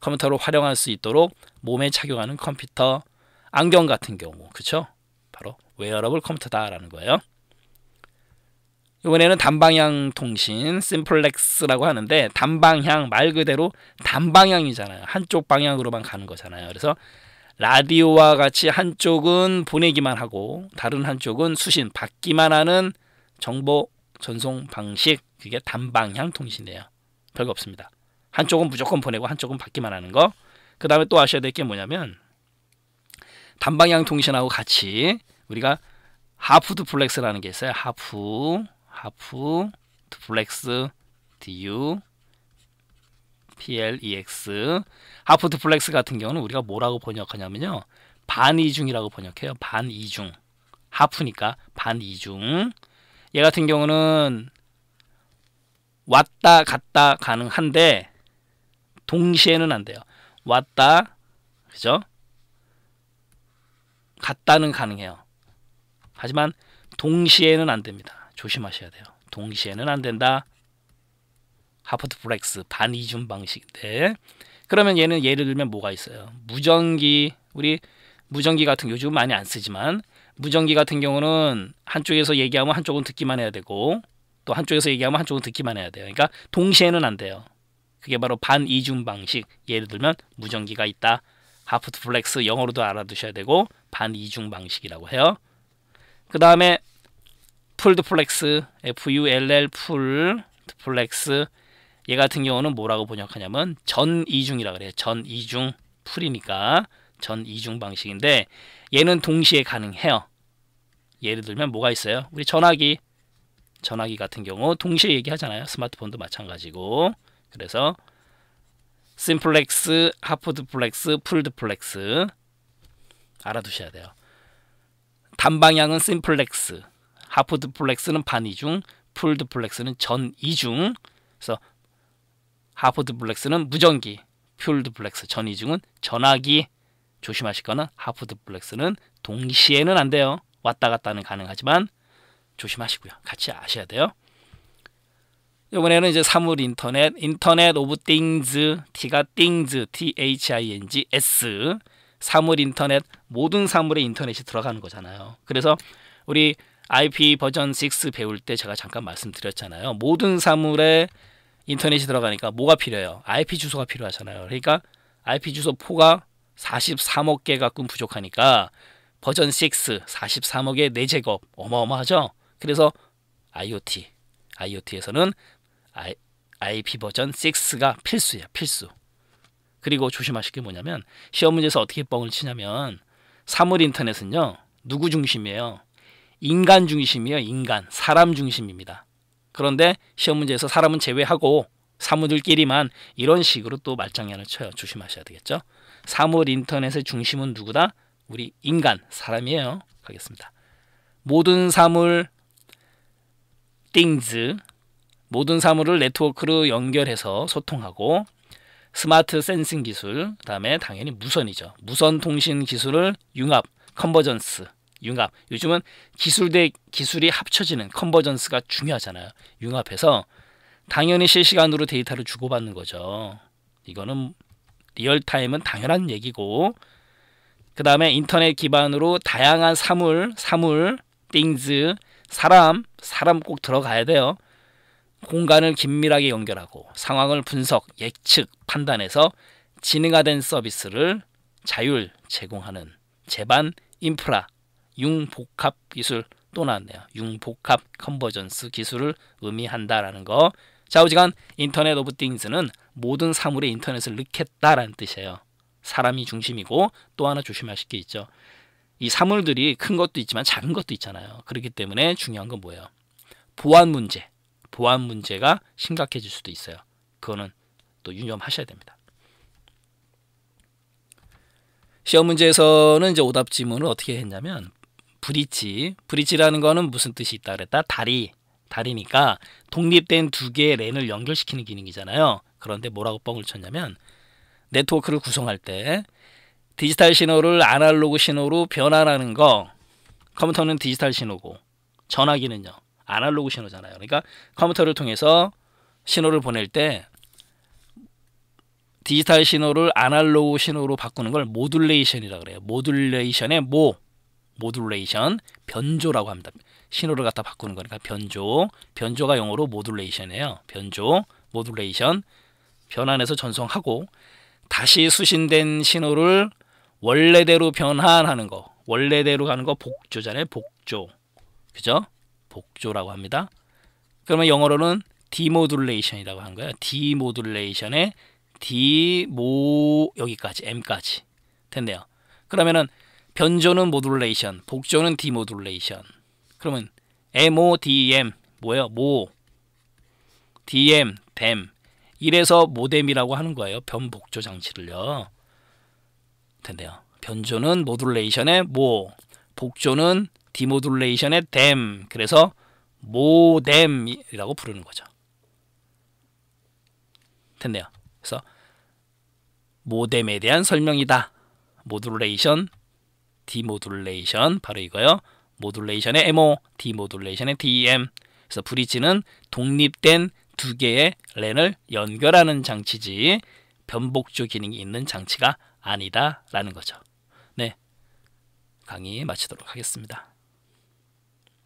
컴퓨터로 활용할 수 있도록 몸에 착용하는 컴퓨터, 안경 같은 경우, 그쵸? 바로 웨어러블 컴퓨터다라는 거예요. 이번에는 단방향 통신, 심플렉스라고 하는데, 단방향 말 그대로 단방향이잖아요. 한쪽 방향으로만 가는 거잖아요. 그래서 라디오와 같이 한쪽은 보내기만 하고 다른 한쪽은 수신, 받기만 하는 정보 전송 방식, 그게 단방향 통신이에요. 별거 없습니다. 한쪽은 무조건 보내고 한쪽은 받기만 하는 거. 그 다음에 또 아셔야 될 게 뭐냐면, 단방향 통신하고 같이 우리가 하프 두플렉스라는 게 있어요. 하프 두플렉스, DU PLEX. 하프 두플렉스 같은 경우는 우리가 뭐라고 번역하냐면요, 반이중이라고 번역해요. 반이중. 하프니까 반이중. 얘 같은 경우는 왔다 갔다 가능한데 동시에는 안 돼요. 왔다, 그죠? 갔다는 가능해요. 하지만 동시에는 안 됩니다. 조심하셔야 돼요. 동시에는 안 된다. 하프 두플렉스 반이중 방식인데, 그러면 얘는 예를 들면 뭐가 있어요? 무전기, 우리 무전기 같은, 요즘 많이 안 쓰지만 무전기 같은 경우는 한쪽에서 얘기하면 한쪽은 듣기만 해야 되고, 또 한쪽에서 얘기하면 한쪽은 듣기만 해야 돼요. 그러니까 동시에는 안 돼요. 그게 바로 반이중 방식. 예를 들면 무전기가 있다. 하프 두플렉스 영어로도 알아두셔야 되고 반이중 방식이라고 해요. 그 다음에 풀 두플렉스, FULL 풀 두플렉스. 얘 같은 경우는 뭐라고 번역하냐면 전이중이라 그래요. 전이중, 풀이니까 전이중 방식인데, 얘는 동시에 가능해요. 예를 들면 뭐가 있어요? 우리 전화기 같은 경우 동시에 얘기하잖아요. 스마트폰도 마찬가지고. 그래서 심플렉스, 하프 두플렉스, 풀 두플렉스 알아두셔야 돼요. 단방향은 심플렉스, 하프 두플렉스는 반이중, 풀 두플렉스는 전이중. 그래서 하프 두플렉스는 무전기, 풀 두플렉스 전이중은 전화기. 조심하실 거는 하프 두플렉스는 동시에는 안 돼요. 왔다 갔다는 가능하지만 조심하시고요. 같이 아셔야 돼요. 이번에는 이제 사물 인터넷, 인터넷 오브 띵즈, T가 띵즈, THINGS. 사물 인터넷, 모든 사물에 인터넷이 들어가는 거잖아요. 그래서 우리 IP 버전 6 배울 때 제가 잠깐 말씀드렸잖아요. 모든 사물에 인터넷이 들어가니까 뭐가 필요해요? IP 주소가 필요하잖아요. 그러니까 IP 주소 포가 43억 개 가끔 부족하니까 버전 6 43억의 4제곱 어마어마하죠. 그래서 IoT에서는 IP 버전 6가 필수예요. 필수. 그리고 조심하실 게 뭐냐면, 시험 문제에서 어떻게 뻥을 치냐면, 사물 인터넷은요 누구 중심이에요? 인간 중심이에요. 인간, 사람 중심입니다. 그런데 시험 문제에서 사람은 제외하고 사무들끼리만 이런 식으로 또 말장난을 쳐요. 조심하셔야 되겠죠. 사물 인터넷의 중심은 누구다? 우리 인간, 사람이에요. 가겠습니다. 모든 사물 things, 모든 사물을 네트워크로 연결해서 소통하고, 스마트 센싱 기술, 그 다음에 당연히 무선이죠. 무선 통신 기술을 융합, 컨버전스, 융합. 요즘은 기술 대 기술이 합쳐지는 컨버전스가 중요하잖아요. 융합해서 당연히 실시간으로 데이터를 주고받는 거죠. 이거는 리얼타임은 당연한 얘기고, 그 다음에 인터넷 기반으로 다양한 사물, things, 사람 꼭 들어가야 돼요. 공간을 긴밀하게 연결하고 상황을 분석, 예측, 판단해서 지능화된 서비스를 자율 제공하는 제반 인프라, 융복합 기술 또 나왔네요. 융복합 컨버전스 기술을 의미한다라는 거. 좌우지간 인터넷 오브 띵스는 모든 사물의 인터넷을 넣겠다라는 뜻이에요. 사람이 중심이고, 또 하나 조심하실 게 있죠. 이 사물들이 큰 것도 있지만 작은 것도 있잖아요. 그렇기 때문에 중요한 건 뭐예요? 보안 문제가 심각해질 수도 있어요. 그거는 또 유념하셔야 됩니다. 시험 문제에서는 이제 오답 지문을 어떻게 했냐면, 브릿지라는 거는 무슨 뜻이 있다 그랬다? 다리니까 독립된 두 개의 랜을 연결시키는 기능이잖아요. 그런데 뭐라고 뻥을 쳤냐면, 네트워크를 구성할 때 디지털 신호를 아날로그 신호로 변환하는 거, 컴퓨터는 디지털 신호고 전화기는요 아날로그 신호잖아요. 그러니까 컴퓨터를 통해서 신호를 보낼 때 디지털 신호를 아날로그 신호로 바꾸는 걸 모듈레이션이라고 그래요. 모듈레이션의 모듈레이션, 변조라고 합니다. 신호를 갖다 바꾸는 거니까 변조가 영어로 모듈레이션이에요. 모듈레이션, 변환해서 전송하고 다시 수신된 신호를 원래대로 변환하는 거, 원래대로 가는 거 복조잖아요. 복조, 그죠? 복조라고 합니다. 그러면 영어로는 디모듈레이션이라고 하는 거예요. 디모듈레이션의 여기까지 M까지 됐네요. 그러면은 변조는 모듈레이션, 복조는 디모듈레이션. 그러면 MODM 뭐예요? DM 이래서 모뎀이라고 하는 거예요. 변복조 장치를요. 됐네요. 변조는 모듈레이션의 복조는 디모듈레이션의 댐. 그래서 모뎀이라고 부르는 거죠. 됐네요. 그래서 모뎀에 대한 설명이다. 모듈레이션, 디모듈레이션 바로 이거요. 모듈레이션의 MO, 디모듈레이션의 DM. 그래서 브릿지는 독립된 두 개의 랜을 연결하는 장치지 변복조 기능이 있는 장치가 아니다라는 거죠. 네, 강의 마치도록 하겠습니다.